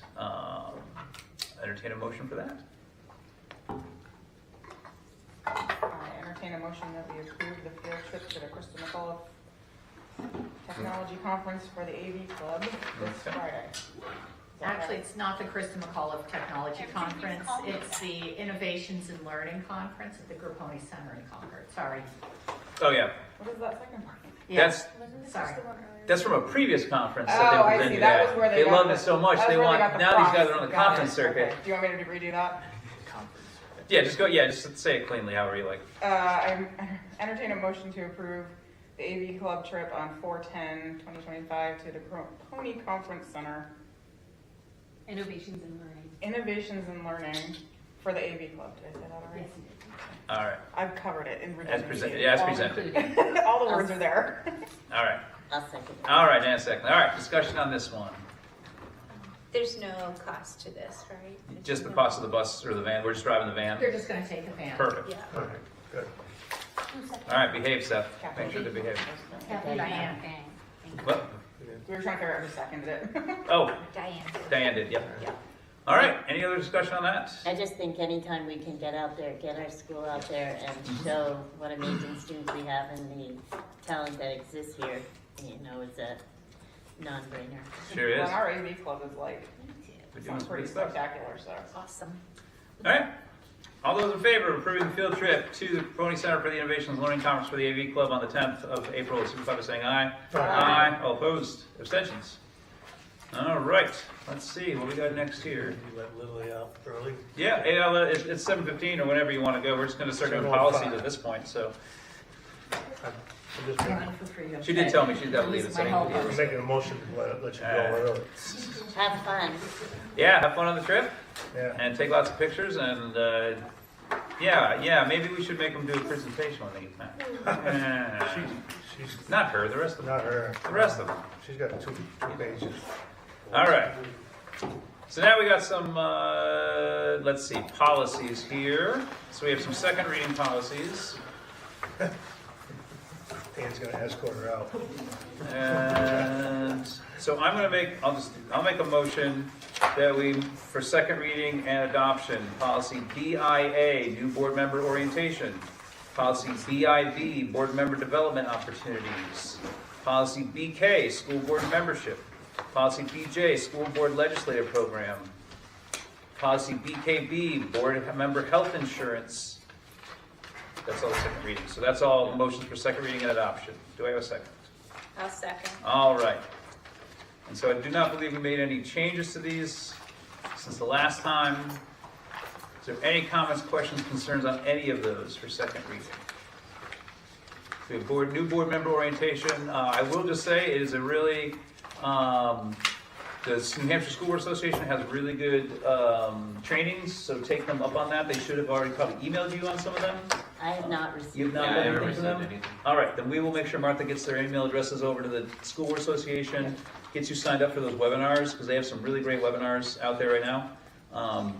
Speaker 9: Entertain a motion for that.
Speaker 4: I entertain a motion that we approve the field trip to the Krista McAuliffe technology conference for the AV club this
Speaker 9: Okay.
Speaker 4: Friday.
Speaker 5: Actually, it's not the Krista McAuliffe Technology Conference, it's the Innovations in Learning Conference at the Grapponi Center in Concord, sorry.
Speaker 9: Oh, yeah.
Speaker 4: What is that second one?
Speaker 9: That's,
Speaker 7: Wasn't this
Speaker 5: Sorry.
Speaker 7: just the one earlier?
Speaker 9: that's from a previous conference
Speaker 4: Oh,
Speaker 9: that they
Speaker 4: I see.
Speaker 9: presented
Speaker 4: That
Speaker 9: at.
Speaker 4: was where
Speaker 9: They
Speaker 4: got
Speaker 9: loved
Speaker 4: the-
Speaker 9: it so much,
Speaker 4: that's
Speaker 9: they
Speaker 4: where
Speaker 9: want,
Speaker 4: got the
Speaker 9: now these guys
Speaker 4: props.
Speaker 9: are on the
Speaker 4: Got
Speaker 9: conference
Speaker 4: it.
Speaker 9: circuit.
Speaker 4: Okay. Do you want me to redo that?
Speaker 9: Yeah, just say it cleanly, however you like.
Speaker 4: I entertain a motion to approve the AV club trip on 4/10/2025 to the Pony Conference Center.
Speaker 7: Innovations in learning.
Speaker 4: Innovations in Learning for the AV club. Did I say that already?
Speaker 9: All right,
Speaker 4: I've covered it in
Speaker 9: as
Speaker 4: redundancy.
Speaker 9: presented, yeah, as presented.
Speaker 4: All the words are there.
Speaker 9: All right,
Speaker 16: I'll second.
Speaker 9: all right, and a second. All right, discussion on this one.
Speaker 3: There's no cost to this, right?
Speaker 9: Just the cost of the bus or the van, we're just driving the van.
Speaker 5: They're just gonna take a van.
Speaker 9: Perfect.
Speaker 3: Yeah.
Speaker 2: Okay, good.
Speaker 9: All right, behave, Seth. Make sure to behave.
Speaker 5: Kathy, Diane.
Speaker 9: What?
Speaker 4: We were trying to figure out who seconded it.
Speaker 9: Oh,
Speaker 3: Diane.
Speaker 9: Diane did, yep.
Speaker 3: Yeah.
Speaker 9: All right, any other discussion on that?
Speaker 16: I just think anytime we can get out there, get our school out there and show what amazing students we have and the talent that exists here, you know, is a non-brainer.
Speaker 9: Sure is.
Speaker 4: Well, our AV club is like,
Speaker 9: We're doing
Speaker 4: sounds
Speaker 9: some
Speaker 4: pretty
Speaker 9: good stuff.
Speaker 4: spectacular, so.
Speaker 3: Awesome.
Speaker 9: All right. All those in favor of approving the field trip to the Pony Center for the Innovations Learning Conference for the AV Club on the 10th of April, signify by saying aye.
Speaker 2: Aye.
Speaker 9: All opposed? Abstentions? All right. Let's see what we got next here.
Speaker 2: You let Lily out early?
Speaker 9: Yeah, it's 7:15 or whenever you want to go. We're just going to start doing policies at this point. So
Speaker 2: I'm just making,
Speaker 5: Run for freedom.
Speaker 9: she did tell me she's got to leave
Speaker 5: Use
Speaker 9: at
Speaker 5: my help.
Speaker 9: 7:15.
Speaker 2: I'm making a motion to let you go early.
Speaker 16: Have fun.
Speaker 9: Yeah, have fun on the trip
Speaker 2: Yeah.
Speaker 9: and take lots of pictures and yeah, maybe we should make them do a presentation when they get back.
Speaker 2: She's
Speaker 9: Not her, the rest of them.
Speaker 2: not her.
Speaker 9: The rest of them.
Speaker 2: She's got two pages.
Speaker 9: All right. So now we got some, let's see, policies here. So we have some second reading policies.
Speaker 2: Dan's gonna escort her out.
Speaker 9: And so I'm gonna make, I'll make a motion that we, for second reading and adoption, policy BIA, new board member orientation. Policy BIB, board member development opportunities. Policy BK, school board membership. Policy BJ, school board legislative program. Policy BKB, board member health insurance. That's all the second reading. So that's all motions for second reading and adoption. Do I have a second?
Speaker 3: I'll second.
Speaker 9: All right. And so I do not believe we made any changes to these since the last time. Is there any comments, questions, concerns on any of those for second reading? We have new board member orientation. I will just say it is a really, the New Hampshire School Board Association has really good trainings, so take them up on that. They should have already probably emailed you on some of them.
Speaker 16: I have not received.
Speaker 9: You've not
Speaker 14: Yeah, I
Speaker 9: got
Speaker 14: haven't
Speaker 9: anything from
Speaker 14: received
Speaker 9: them?
Speaker 14: anything.
Speaker 9: All right, then we will make sure Martha gets their email addresses over to the School Board Association, gets you signed up for those webinars, because they have some really great webinars out there right now,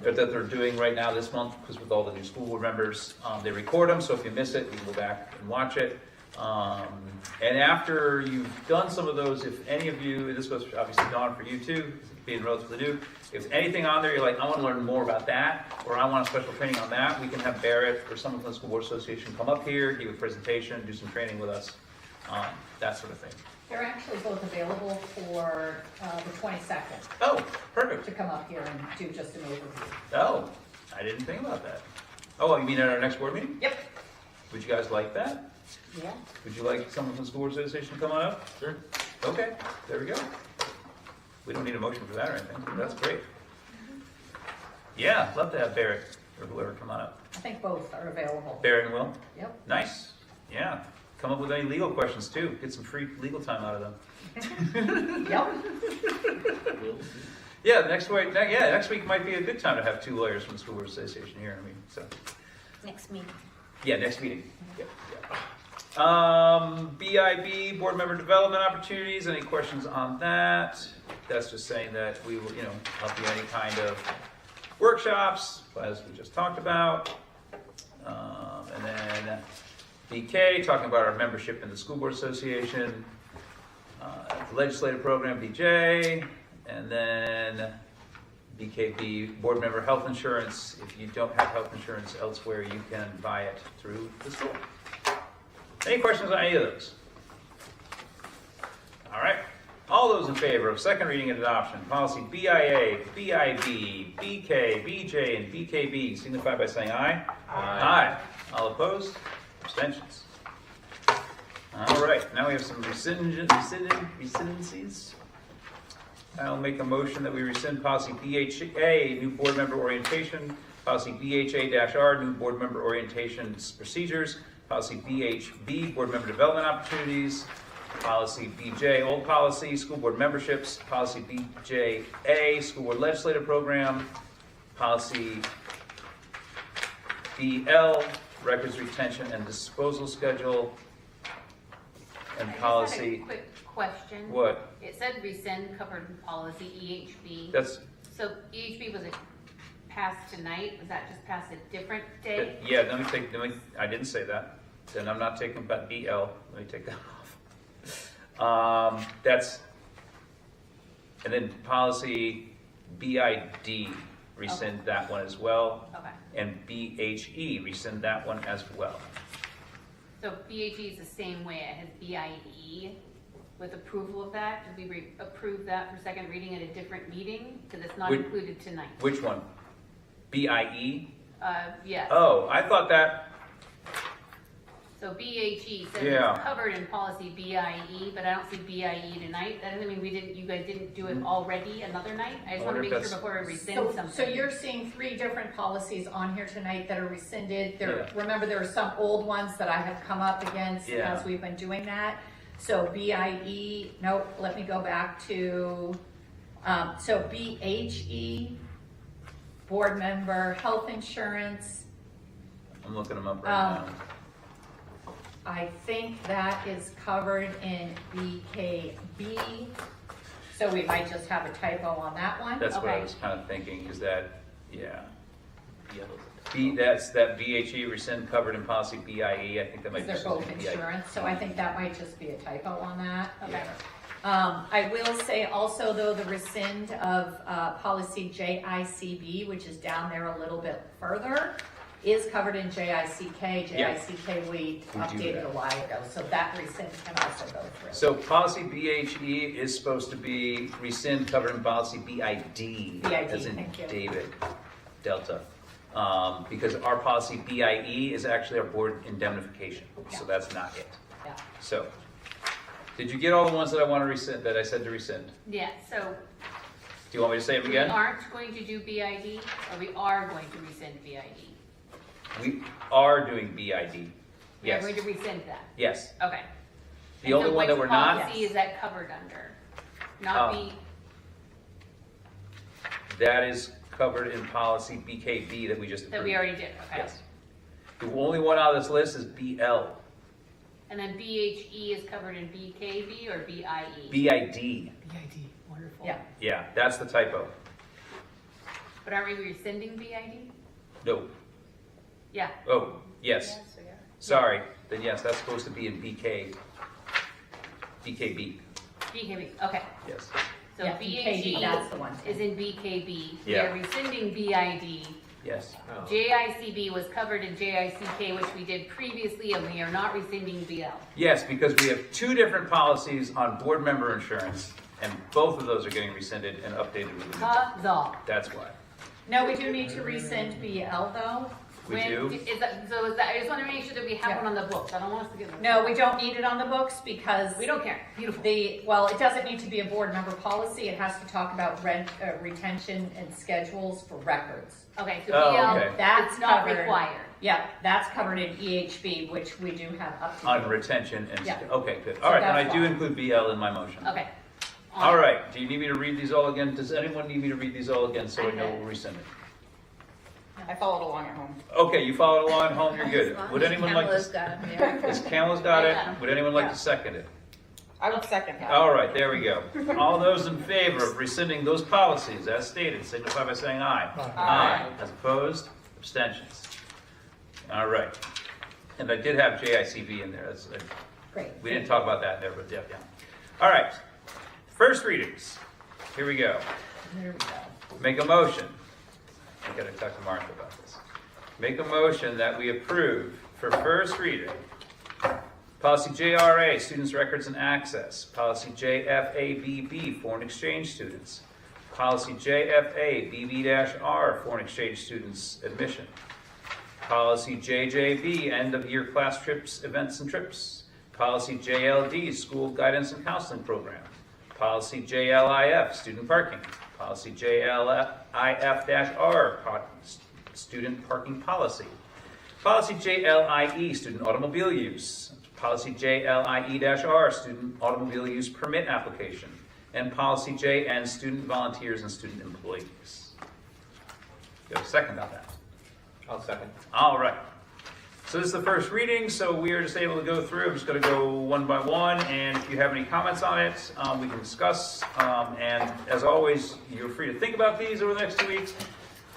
Speaker 9: that they're doing right now this month, because with all the new school board members, they record them, so if you miss it, you can go back and watch it. And after you've done some of those, if any of you, this was obviously Dawn for you too, being relatively new, if anything on there, you're like, I want to learn more about that, or I want a special training on that, we can have Barrett or someone from the School Board Association come up here, give a presentation, do some training with us, that sort of thing.
Speaker 5: They're actually both available for the 22nd
Speaker 9: Oh, perfect.
Speaker 5: to come up here and do just an overview.
Speaker 9: Oh, I didn't think about that. Oh, you mean at our next board meeting?
Speaker 5: Yep.
Speaker 9: Would you guys like that?
Speaker 16: Yeah.
Speaker 9: Would you like someone from the School Board Association to come on up?
Speaker 14: Sure.
Speaker 9: Okay, there we go. We don't need a motion for that or anything, but that's great. Yeah, love to have Barrett or whoever come on up.
Speaker 5: I think both are available.
Speaker 9: Barrett and Will?
Speaker 5: Yep.
Speaker 9: Nice, yeah. Come up with any legal questions too, get some free legal time out of them.
Speaker 5: Yep.
Speaker 9: Yeah, next week might be a good time to have two lawyers from the School Board Association here, I mean, so.
Speaker 3: Next meeting.
Speaker 9: Yeah, next meeting. Yep, yep. BIB, board member development opportunities, any questions on that? That's just saying that we will, help you any kind of workshops, as we just talked about. And then BK, talking about our membership in the School Board Association. The legislative program, BJ. And then BKB, board member health insurance. If you don't have health insurance elsewhere, you can buy it through the school. Any questions on any of those? All those in favor of second reading and adoption, policy BIA, BIB, BK, BJ, and BKB, signify by saying aye. Aye. All opposed? Abstentions. All right, now we have some rescindencies. I'll make a motion that we rescind policy BHA, new board member orientation, policy BHA-R, new board member orientation procedures, policy BHB, board member development opportunities, policy BJ, old policy, school board memberships, policy BJA, school board legislative program, policy BL, records retention and disposal schedule, and policy.
Speaker 5: Quick question.
Speaker 9: What?
Speaker 5: It said rescind covered in policy EHB.
Speaker 9: That's,
Speaker 5: So EHB, was it passed tonight? Was that just passed a different day?
Speaker 9: yeah, I didn't say that. Then I'm not taking about BL. Let me take that off. That's, and then policy BID, rescind that one as well.
Speaker 5: Okay.
Speaker 9: And BHE, rescind that one as well.
Speaker 5: So BHE is the same way. It has BIE with approval of that. Did we approve that for second reading at a different meeting? Because it's not included tonight.
Speaker 9: Which one? BIE?
Speaker 5: Yes.
Speaker 9: Oh, I thought that,
Speaker 5: So BHE says
Speaker 9: Yeah.
Speaker 5: it's covered in policy BIE, but I don't see BIE tonight. That doesn't mean you guys didn't do it already another night. I just want to make sure before I rescind something.
Speaker 15: So you're seeing 3 different policies on here tonight that are rescinded.
Speaker 9: Yeah.
Speaker 15: Remember, there are some old ones that I have come up against
Speaker 9: Yeah.
Speaker 15: as we've been doing that. So BIE, nope, let me go back to, so BHE, board member, health insurance.
Speaker 9: I'm looking them up right now.
Speaker 15: I think that is covered in BKB. So we might just have a typo on that one.
Speaker 9: That's what I was kind of thinking, is that, yeah. That's that BHE, rescind covered in policy BIE. I think that might be.
Speaker 15: Because they're both insurance, so I think that might just be a typo on that.
Speaker 5: Okay.
Speaker 15: I will say also, though, the rescind of policy JICB, which is down there a little bit further, is covered in JICK. JICK we updated a while ago, so that rescind can also go through.
Speaker 9: So policy BHE is supposed to be rescind covered in policy BID. As in
Speaker 15: thank you.
Speaker 9: David, Delta. Because our policy BIE is actually our board indemnification, so that's not it.
Speaker 15: Yeah.
Speaker 9: So, did you get all the ones that I want to rescind, that I said to rescind?
Speaker 5: Yeah, so
Speaker 9: Do you want me to say them
Speaker 5: we
Speaker 9: again?
Speaker 5: aren't going to do BID, or we are going to rescind BID?
Speaker 9: We are doing BID.
Speaker 5: We are
Speaker 9: Yes.
Speaker 5: going to rescind that?
Speaker 9: Yes.
Speaker 5: Okay.
Speaker 9: The only one that we're not.
Speaker 5: Which policy is that covered under? Not B,
Speaker 9: That is covered in policy BKB that we just approved.
Speaker 5: that we already did, okay.
Speaker 9: Yes. The only one out of this list is BL.
Speaker 5: And then BHE is covered in BKB or BIE?
Speaker 9: BID.
Speaker 5: BID, wonderful.
Speaker 15: Yeah.
Speaker 9: Yeah, that's the typo.
Speaker 5: But aren't we rescinding BID?
Speaker 9: No.
Speaker 5: Yeah.
Speaker 9: Oh, yes. Sorry. Then yes, that's supposed to be in BKB.
Speaker 5: BKB, okay.
Speaker 9: Yes.
Speaker 5: So
Speaker 15: Yeah, BKB, that's the one.
Speaker 5: is in BKB. We
Speaker 9: Yeah.
Speaker 5: are rescinding BID.
Speaker 9: Yes.
Speaker 5: JICB was covered in JICK, which we did previously, and we are not rescinding BL.
Speaker 9: Yes, because we have 2 different policies on board member insurance, and both of those are getting rescinded and updated with the new.
Speaker 5: Huzzah.
Speaker 9: That's why.
Speaker 15: No, we do need to rescind BL, though.
Speaker 9: We do?
Speaker 5: Is that, I just want to make sure that we have one on the books. I don't want us to get.
Speaker 15: No, we don't need it on the books because.
Speaker 5: We don't care. Beautiful.
Speaker 15: Well, it doesn't need to be a board member policy. It has to talk about retention and schedules for records.
Speaker 5: Okay, so
Speaker 9: Oh,
Speaker 5: BL,
Speaker 9: okay.
Speaker 5: that's not
Speaker 15: covered.
Speaker 5: required.
Speaker 15: Yeah, that's covered in EHB, which we do have up to.
Speaker 9: On retention and,
Speaker 15: Yeah.
Speaker 9: okay, good.
Speaker 15: So
Speaker 9: All right, and I
Speaker 15: that's
Speaker 9: do
Speaker 15: why.
Speaker 9: include BL in my motion.
Speaker 5: Okay.
Speaker 9: All right, do you need me to read these all again? Does anyone need me to read these all again so I know we'll rescind it?
Speaker 4: I followed along at home.
Speaker 9: Okay, you followed along at home, you're good.
Speaker 3: As long
Speaker 9: Would
Speaker 3: as
Speaker 9: anyone like
Speaker 3: Pamela's
Speaker 9: to?
Speaker 3: got 'em there.
Speaker 9: As Kamala's got
Speaker 5: I
Speaker 9: it,
Speaker 5: got 'em.
Speaker 9: would anyone like
Speaker 4: Yeah.
Speaker 9: to second it?
Speaker 4: I would second that.
Speaker 9: All right, there we go. All those in favor of rescinding those policies as stated, signify by saying aye.
Speaker 4: Aye.
Speaker 9: As opposed, abstentions. All right. And I did have JICB in there.
Speaker 15: Great.
Speaker 9: We didn't talk about that there, but yeah. All right. First readings. Here we go.
Speaker 15: There we go.
Speaker 9: Make a motion. I gotta talk to Martha about this. Make a motion that we approve for first reading Policy JRA, students' records and access. Policy JFABB, foreign exchange students. Policy JFA-BB-R, foreign exchange students admission. Policy JJB, end of year class trips, events and trips. Policy JLD, school guidance and counseling program. Policy JLIF, student parking. Policy JLIF-R, student parking policy. Policy JLIE, student automobile use. Policy JLIE-R, student automobile use permit application. And Policy JN, student volunteers and student employees. You have a second on that?
Speaker 14: I'll second.
Speaker 9: All right. So this is the first reading, so we are just able to go through. I'm just going to go one by one, and if you have any comments on it, we can discuss. And as always, you're free to think about these over the next 2 weeks.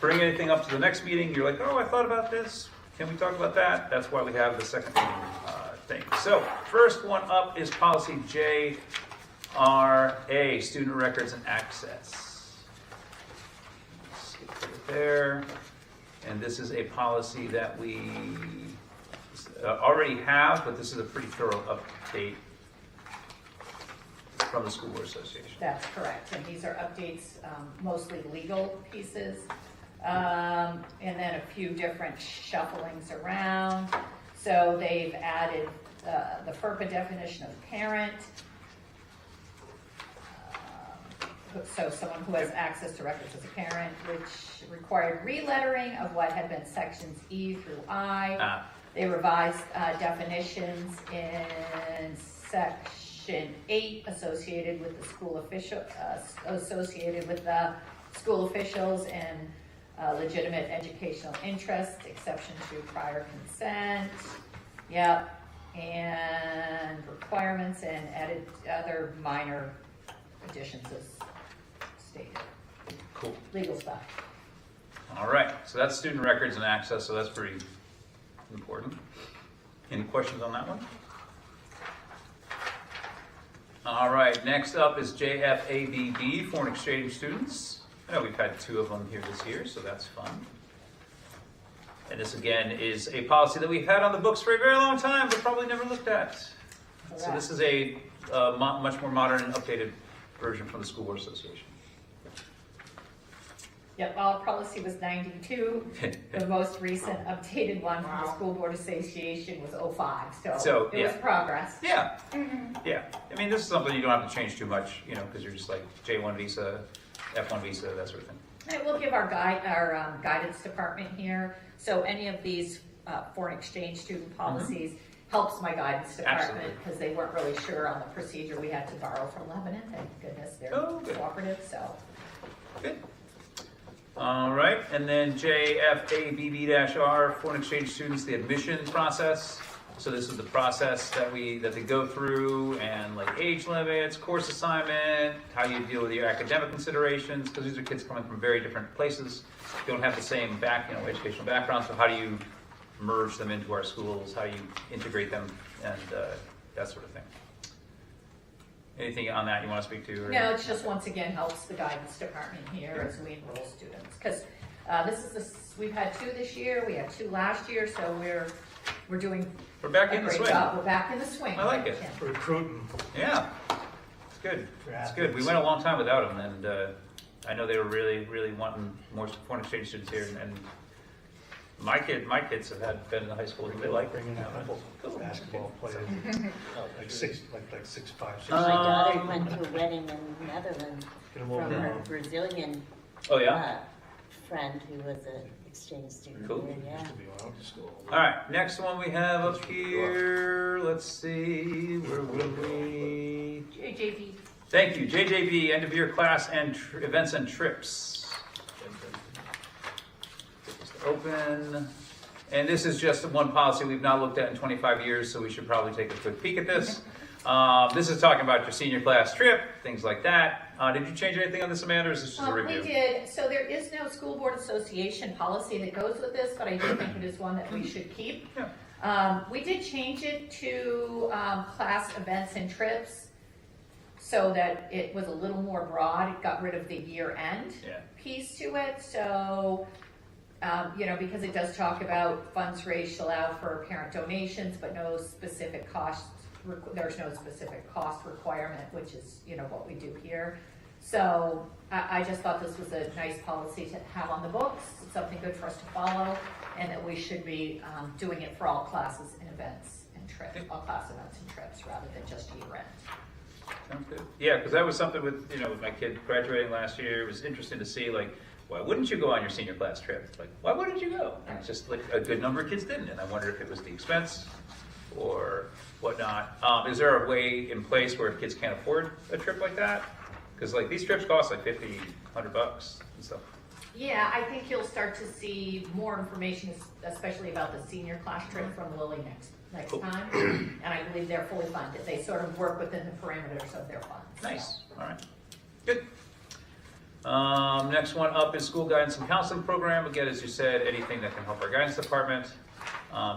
Speaker 9: Bring anything up to the next meeting. You're like, oh, I thought about this. Can we talk about that? That's why we have the second reading thing. So first one up is Policy JRA, student records and access. Skip right there. And this is a policy that we already have, but this is a pretty thorough update from the School Board Association.
Speaker 15: That's correct, and these are updates, mostly legal pieces, and then a few different shufflings around. So they've added the FERPA definition of parent. So someone who has access to records as a parent, which required re-lettering of what had been sections E through I. They revised definitions in section 8 associated with the school officials and legitimate educational interest, exception to prior consent. Yep, and requirements, and added other minor additions as stated.
Speaker 9: Cool.
Speaker 15: Legal stuff.
Speaker 9: All right, so that's student records and access, so that's pretty important. Any questions on that one? All right, next up is JFABB, foreign exchange students. I know we've had 2 of them here this year, so that's fun. And this again is a policy that we've had on the books for a very long time, but probably never looked at.
Speaker 15: Correct.
Speaker 9: So this is a much more modern and updated version from the School Board Association.
Speaker 15: Yep, our policy was 92. The most recent updated one from the School Board Association was 05, so it was progress.
Speaker 9: Yeah, yeah. I mean, this is something you don't have to change too much, you know, because you're just like J1 visa, F1 visa, that sort of thing.
Speaker 15: And we'll give our guidance department here. So any of these foreign exchange student policies helps my guidance department because they weren't really sure on the procedure. We had to borrow from Lebanon. Thank goodness they're cooperative. So
Speaker 9: good. All right, and then JFABB-R, foreign exchange students, the admission process. So this is the process that they go through, and like age limits, course assignment, how you deal with your academic considerations, because these are kids coming from very different places, don't have the same educational background. So how do you merge them into our schools? How do you integrate them, and that sort of thing. Anything on that you want to speak to? Or?
Speaker 15: No, it's just once again helps the guidance department here as we enroll students. Because we've had 2 this year, we had 2 last year, so we're doing
Speaker 9: We're back in the swing.
Speaker 15: job. We're back in the swing.
Speaker 9: I like it.
Speaker 2: Recruiting.
Speaker 9: Yeah, it's good. It's good. We went a long time without them, and I know they were really wanting more foreign exchange students here, and my kids have been in the high school. They like
Speaker 2: bringing out basketball players, like 6'5", 6'6".
Speaker 16: My daughter went to a wedding in the Netherlands from her Brazilian friend who was an exchange student.
Speaker 9: Cool.
Speaker 16: Here, yeah.
Speaker 9: All right, next one we have up here. Let's see, where will we?
Speaker 7: JJB.
Speaker 9: Thank you, JJB, end of year class and events and trips. Open, and this is just one policy we've not looked at in 25 years, so we should probably take a quick peek at this. This is talking about your senior class trip, things like that. Did you change anything on this, Amanda, or is this just a review?
Speaker 15: We did. So there is no school board association policy that goes with this, but I do think it is one that we should keep.
Speaker 9: Yeah.
Speaker 15: We did change it to class events and trips so that it was a little more broad. It got rid of the year-end piece to it. So because it does talk about funds raised shall allow for parent donations, but no specific costs there's no specific cost requirement, which is, what we do here. So I just thought this was a nice policy to have on the books, something good for us to follow, and that we should be doing it for all classes and events and trips, all class events and trips, rather than just year-end.
Speaker 9: Sounds good. Yeah, because that was something with, with my kid graduating last year. It was interesting to see, like, why wouldn't you go on your senior class trip? Like, why wouldn't you go? And it's just like a good number of kids didn't, and I wonder if it was the expense or whatnot. Is there a way in place where if kids can't afford a trip like that? Because like these trips cost like $50, $100 and stuff.
Speaker 15: Yeah, I think you'll start to see more information, especially about the senior class trip from Lily next time. And I believe they're fully funded. They sort of work within the parameters of their funds.
Speaker 9: Nice. All right. Good. Next one up is school guidance and counseling program. Again, as you said, anything that can help our guidance department.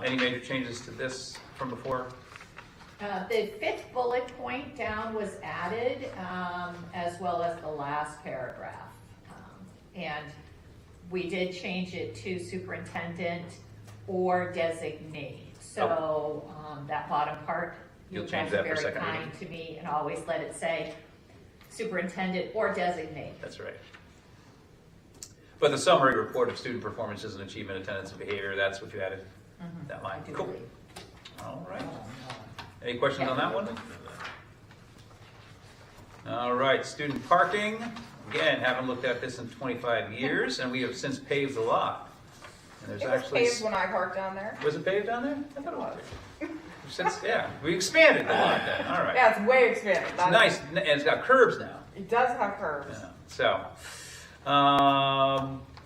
Speaker 9: Any major changes to this from before?
Speaker 15: The fifth bullet point down was added, as well as the last paragraph. And we did change it to superintendent or designate. So that bottom part,
Speaker 9: You'll
Speaker 15: you
Speaker 9: change
Speaker 15: guys are
Speaker 9: that for
Speaker 15: very
Speaker 9: second
Speaker 15: kind
Speaker 9: reading.
Speaker 15: to me and always let it say superintendent or designate.
Speaker 9: That's right. But the summary report of student performances and achievement, attendance, and behavior, that's what you added, that line.
Speaker 15: I do
Speaker 9: Cool.
Speaker 15: believe.
Speaker 9: All right. Any questions on that one? All right, student parking. Again, haven't looked at this in 25 years, and we have since paved the lot. And there's
Speaker 4: It was
Speaker 9: actually
Speaker 4: paved when I parked down there.
Speaker 9: Was it paved down there? I thought it was. Since we expanded the lot then. All right.
Speaker 4: Yeah, it's way expanded.
Speaker 9: It's nice, and it's got curbs now.
Speaker 4: It does have curves.
Speaker 9: Yeah. So,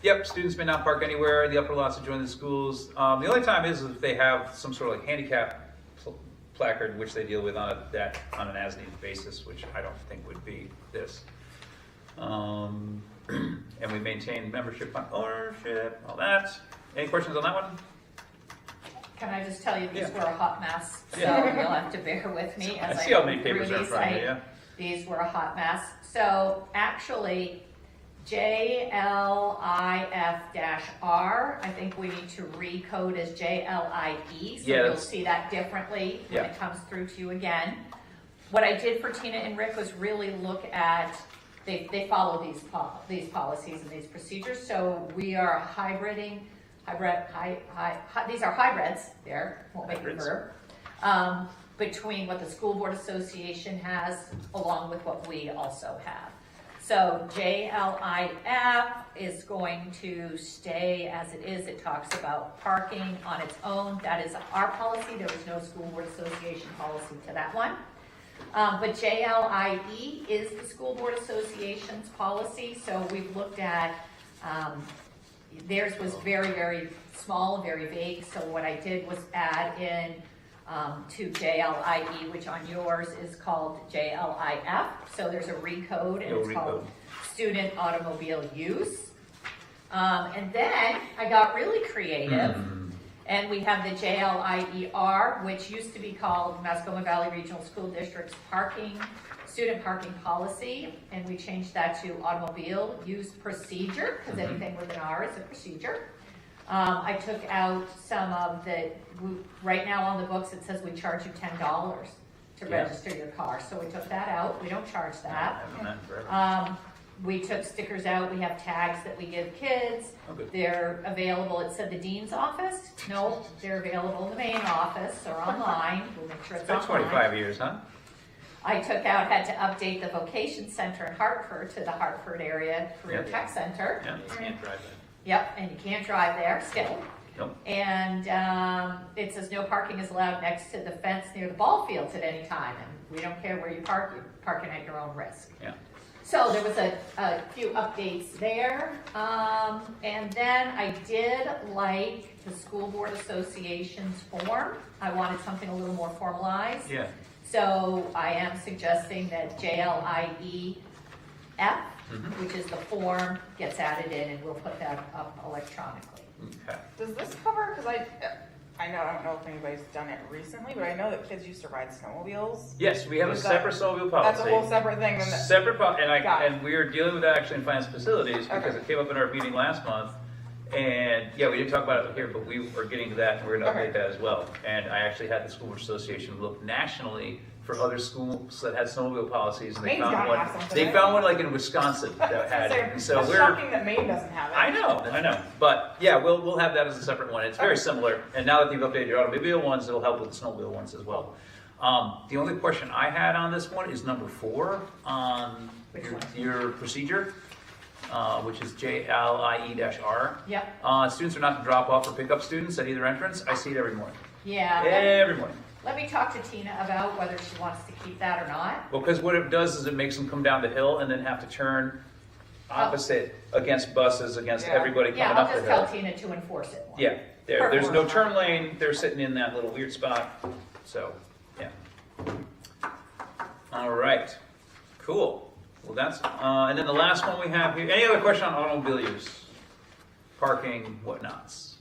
Speaker 9: yep, students may not park anywhere in the upper lots adjoining the schools. The only time is if they have some sort of like handicap placard, which they deal with on an as-needed basis, which I don't think would be this. And we maintain membership on ownership, all that. Any questions on that one?
Speaker 15: Can I just tell you, these were a hot mess, so
Speaker 9: Yeah.
Speaker 15: you'll have to bear with me as
Speaker 9: I see how many
Speaker 15: go through
Speaker 9: papers are in
Speaker 15: these.
Speaker 9: front of you, yeah.
Speaker 15: These were a hot mess. So actually, JLIF-R, I think we need to recode as JLIE, so you'll see that differently when it comes through to you again. What I did for Tina and Rick was really look at, they follow these policies and these procedures, so we are hybriding, these are hybrids, there, won't make it a verb, between what the School Board Association has along with what we also have. So JLIF is going to stay as it is. It talks about parking on its own. That is our policy. There was no School Board Association policy to that one. But JLIE is the School Board Association's policy. So we've looked at, theirs was very, very small, very vague. So what I did was add in to JLIE, which on yours is called JLIF. So there's a recode, and it's called Student Automobile Use. And then I got really creative, and we have the JLIER, which used to be called Mascoma Valley Regional School District's student parking policy, and we changed that to Automobile Use Procedure, because anything with an R is a procedure. I took out some of right now on the books it says we charge you $10 to register your car. So we took that out. We don't charge that. We took stickers out. We have tags that we give kids. They're available. It said the dean's office. No, they're available in the main office or online. We'll make sure it's
Speaker 9: been
Speaker 15: online.
Speaker 9: 25 years, huh?
Speaker 15: I had to update the vocation center in Hartford to the Hartford Area Career Tech Center.
Speaker 9: Yeah, you can't drive that.
Speaker 15: Yep, and you can't drive there still.
Speaker 9: Nope.
Speaker 15: And it says no parking is allowed next to the fence near the ball fields at any time. And we don't care where you park, you're parking at your own risk.
Speaker 9: Yeah.
Speaker 15: So there was a few updates there. And then I did like the School Board Association's form. I wanted something a little more formalized.
Speaker 9: Yeah.
Speaker 15: So I am suggesting that JLIEF, which is the form, gets added in, and we'll put that up electronically.
Speaker 9: Okay.
Speaker 4: Does this cover, because I don't know if anybody's done it recently, but I know that kids used to ride snowmobiles.
Speaker 9: Yes, we have a separate snowmobile policy.
Speaker 4: That's a whole separate thing.
Speaker 9: Separate policy, and we are dealing with that actually in finance facilities because it came up in our meeting last month. And yeah, we didn't talk about it here, but we are getting to that, and we're going to update that as well. And I actually had the School Board Association look nationally for other schools that had snowmobile policies, and they
Speaker 4: Maine's
Speaker 9: found
Speaker 4: gotta
Speaker 9: one.
Speaker 4: have something,
Speaker 9: They
Speaker 4: right?
Speaker 9: found one like in Wisconsin that had it. And so
Speaker 4: it's
Speaker 9: we're
Speaker 4: shocking that Maine doesn't have it.
Speaker 9: I know. But yeah, we'll have that as a separate one. It's very similar. And now that you've updated your automobile ones, it'll help with the snowmobile ones as well. The only question I had on this one is number 4 on your procedure, which is JLIE-R.
Speaker 15: Yep.
Speaker 9: Students are not to drop off or pick up students at either entrance. I see it every morning.
Speaker 15: Yeah.
Speaker 9: Every morning.
Speaker 15: Let me talk to Tina about whether she wants to keep that or not.
Speaker 9: Well, because what it does is it makes them come down the hill and then have to turn opposite against buses, against everybody coming
Speaker 15: Yeah,
Speaker 9: up
Speaker 15: I'll
Speaker 9: the
Speaker 15: just
Speaker 9: hill.
Speaker 15: tell Tina to enforce it more.
Speaker 9: Yeah, there's no turn lane, they're sitting in that little weird spot, so, yeah. All right, cool. Well, that's, and then the last one we have here, any other question on automobile use? Parking, whatnots?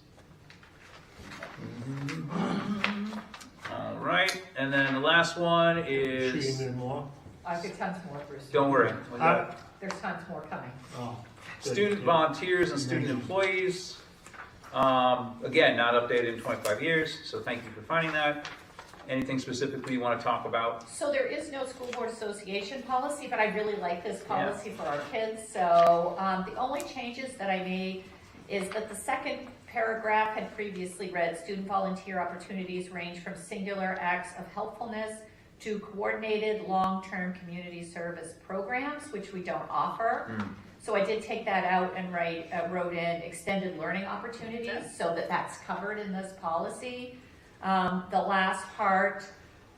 Speaker 9: All right, and then the last one is,
Speaker 15: I've got tons more, Bruce.
Speaker 9: don't worry. we got
Speaker 15: There's tons more coming.
Speaker 9: Student volunteers and student employees. Again, not updated in 25 years, so thank you for finding that. Anything specifically you want to talk about?
Speaker 15: So there is no school board association policy, but I really like this policy for our kids. So the only changes that I made is that the second paragraph had previously read, student volunteer opportunities range from singular acts of helpfulness to coordinated long-term community service programs, which we don't offer. So I did take that out and wrote in extended learning opportunities so that that's covered in this policy. The last part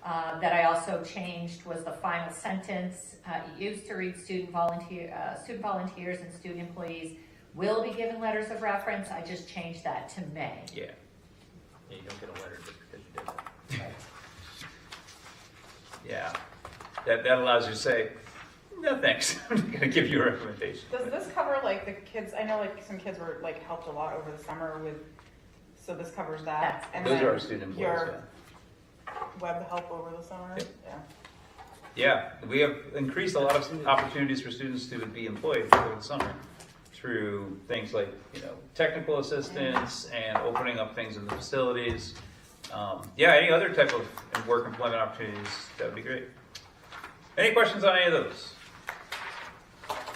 Speaker 15: that I also changed was the final sentence. It used to read student volunteers and student employees will be given letters of reference. I just changed that to may.
Speaker 9: Yeah. You don't get a letter just because you did that. Yeah. That allows you to say, no thanks, I'm just gonna give you a recommendation.
Speaker 4: Does this cover like the kids? I know like some kids were like helped a lot over the summer with, so this covers that. And
Speaker 9: Those
Speaker 4: then
Speaker 9: are our student employees,
Speaker 4: your web help over the summer.
Speaker 9: Yep.
Speaker 4: Yeah.
Speaker 9: Yeah, we have increased a lot of opportunities for students to be employed over the summer through things like, technical assistance and opening up things in the facilities. Any other type of work employment opportunities, that would be great. Any questions on any of those?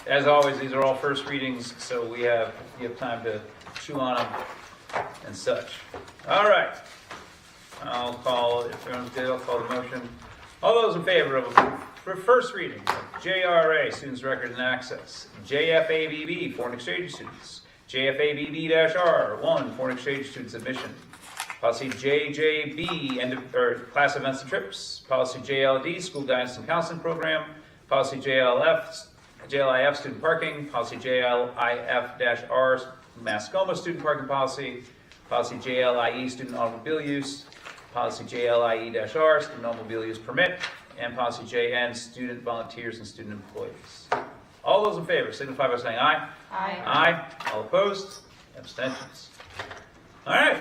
Speaker 9: As always, these are all first readings, so you have time to chew on them and such. All right. I'll call, if everyone's good, I'll call the motion. All those in favor of for first reading of JRA, Students' Records and Access, JFABB, Foreign Exchange Students, JFABB-R1, Foreign Exchange Students Admission, Policy JJB, Class Events and Trips, Policy JLD, School Guidance and Counseling Program, Policy JLIF, Student Parking, Policy JLIF-R, Mascoma Student Parking Policy, Policy JLIE, Student Automobile Use, Policy JLIE-R, Student Automobile Use Permit, and Policy JN, Student Volunteers and Student Employees. All those in favor signify by saying aye.
Speaker 4: Aye.
Speaker 9: Aye. All opposed? Abstentions. All right.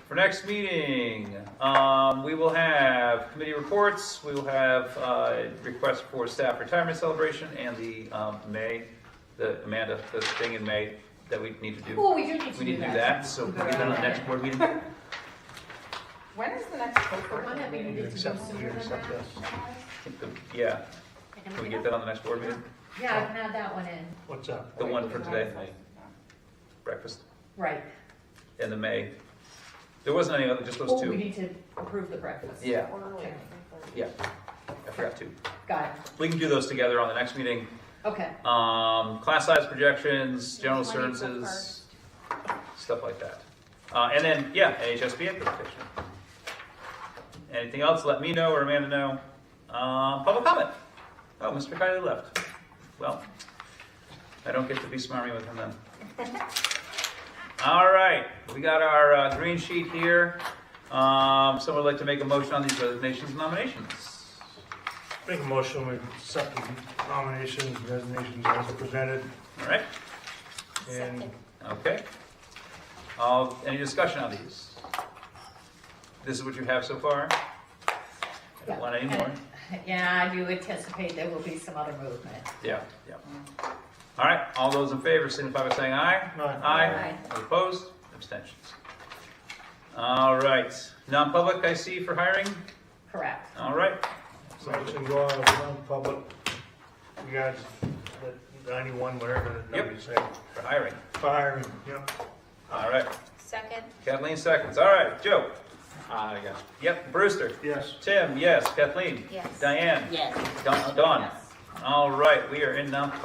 Speaker 9: For next meeting, we will have committee reports. We will have requests for staff retirement celebration and the the thing in May that we need to do.
Speaker 15: Oh, we do need to
Speaker 9: We need to do that, so we'll get that on the next board meeting.
Speaker 4: When is the next
Speaker 15: The one that we needed to do
Speaker 2: Accept-
Speaker 15: sooner
Speaker 2: you
Speaker 15: than
Speaker 2: accept
Speaker 15: that.
Speaker 2: this?
Speaker 9: Yeah. Can we get that on the next board meeting?
Speaker 15: Yeah, I can add that one in.
Speaker 2: What's up?
Speaker 9: The one for today, breakfast,
Speaker 15: Right.
Speaker 9: and the May. There wasn't any other, just those
Speaker 15: Oh, we
Speaker 9: two.
Speaker 15: need to approve the breakfast.
Speaker 9: Yeah,
Speaker 15: Okay.
Speaker 9: yeah. I forgot to.
Speaker 15: Got it.
Speaker 9: We can do those together on the next meeting.
Speaker 15: Okay.
Speaker 9: Class size projections, general services, stuff like that. And then, NHSBA presentation. Anything else, let me know or Amanda know. Public comment. Oh, Mr. Kiley left. Well, I don't get to be smarmy with him then. All right, we got our green sheet here. Someone would like to make a motion on these resignations and nominations.
Speaker 2: Make a motion, we accept the nominations, resignations as presented.
Speaker 9: All right,
Speaker 2: And
Speaker 9: okay. Any discussion on these? This is what you have so far? Don't want any more?
Speaker 15: Yeah, I do anticipate there will be some other movement.
Speaker 9: Yeah. All right, all those in favor signify by saying aye.
Speaker 2: Aye.
Speaker 9: Aye. All opposed? Abstentions. All right, non-public I see for hiring.
Speaker 15: Correct.
Speaker 9: All right.
Speaker 2: Motion go on non-public, you guys, the 91, whatever the
Speaker 9: Yep.
Speaker 2: number you say.
Speaker 9: For hiring.
Speaker 2: Firing, yep.
Speaker 9: All right,
Speaker 3: Second?
Speaker 9: Kathleen seconds. All right, Joe.
Speaker 14: Yes.
Speaker 9: Yep, Brewster.
Speaker 2: Yes.
Speaker 9: Tim, yes. Kathleen.
Speaker 3: Yes.
Speaker 9: Diane.
Speaker 16: Yes.
Speaker 9: Dawn. All right, we are in non-public.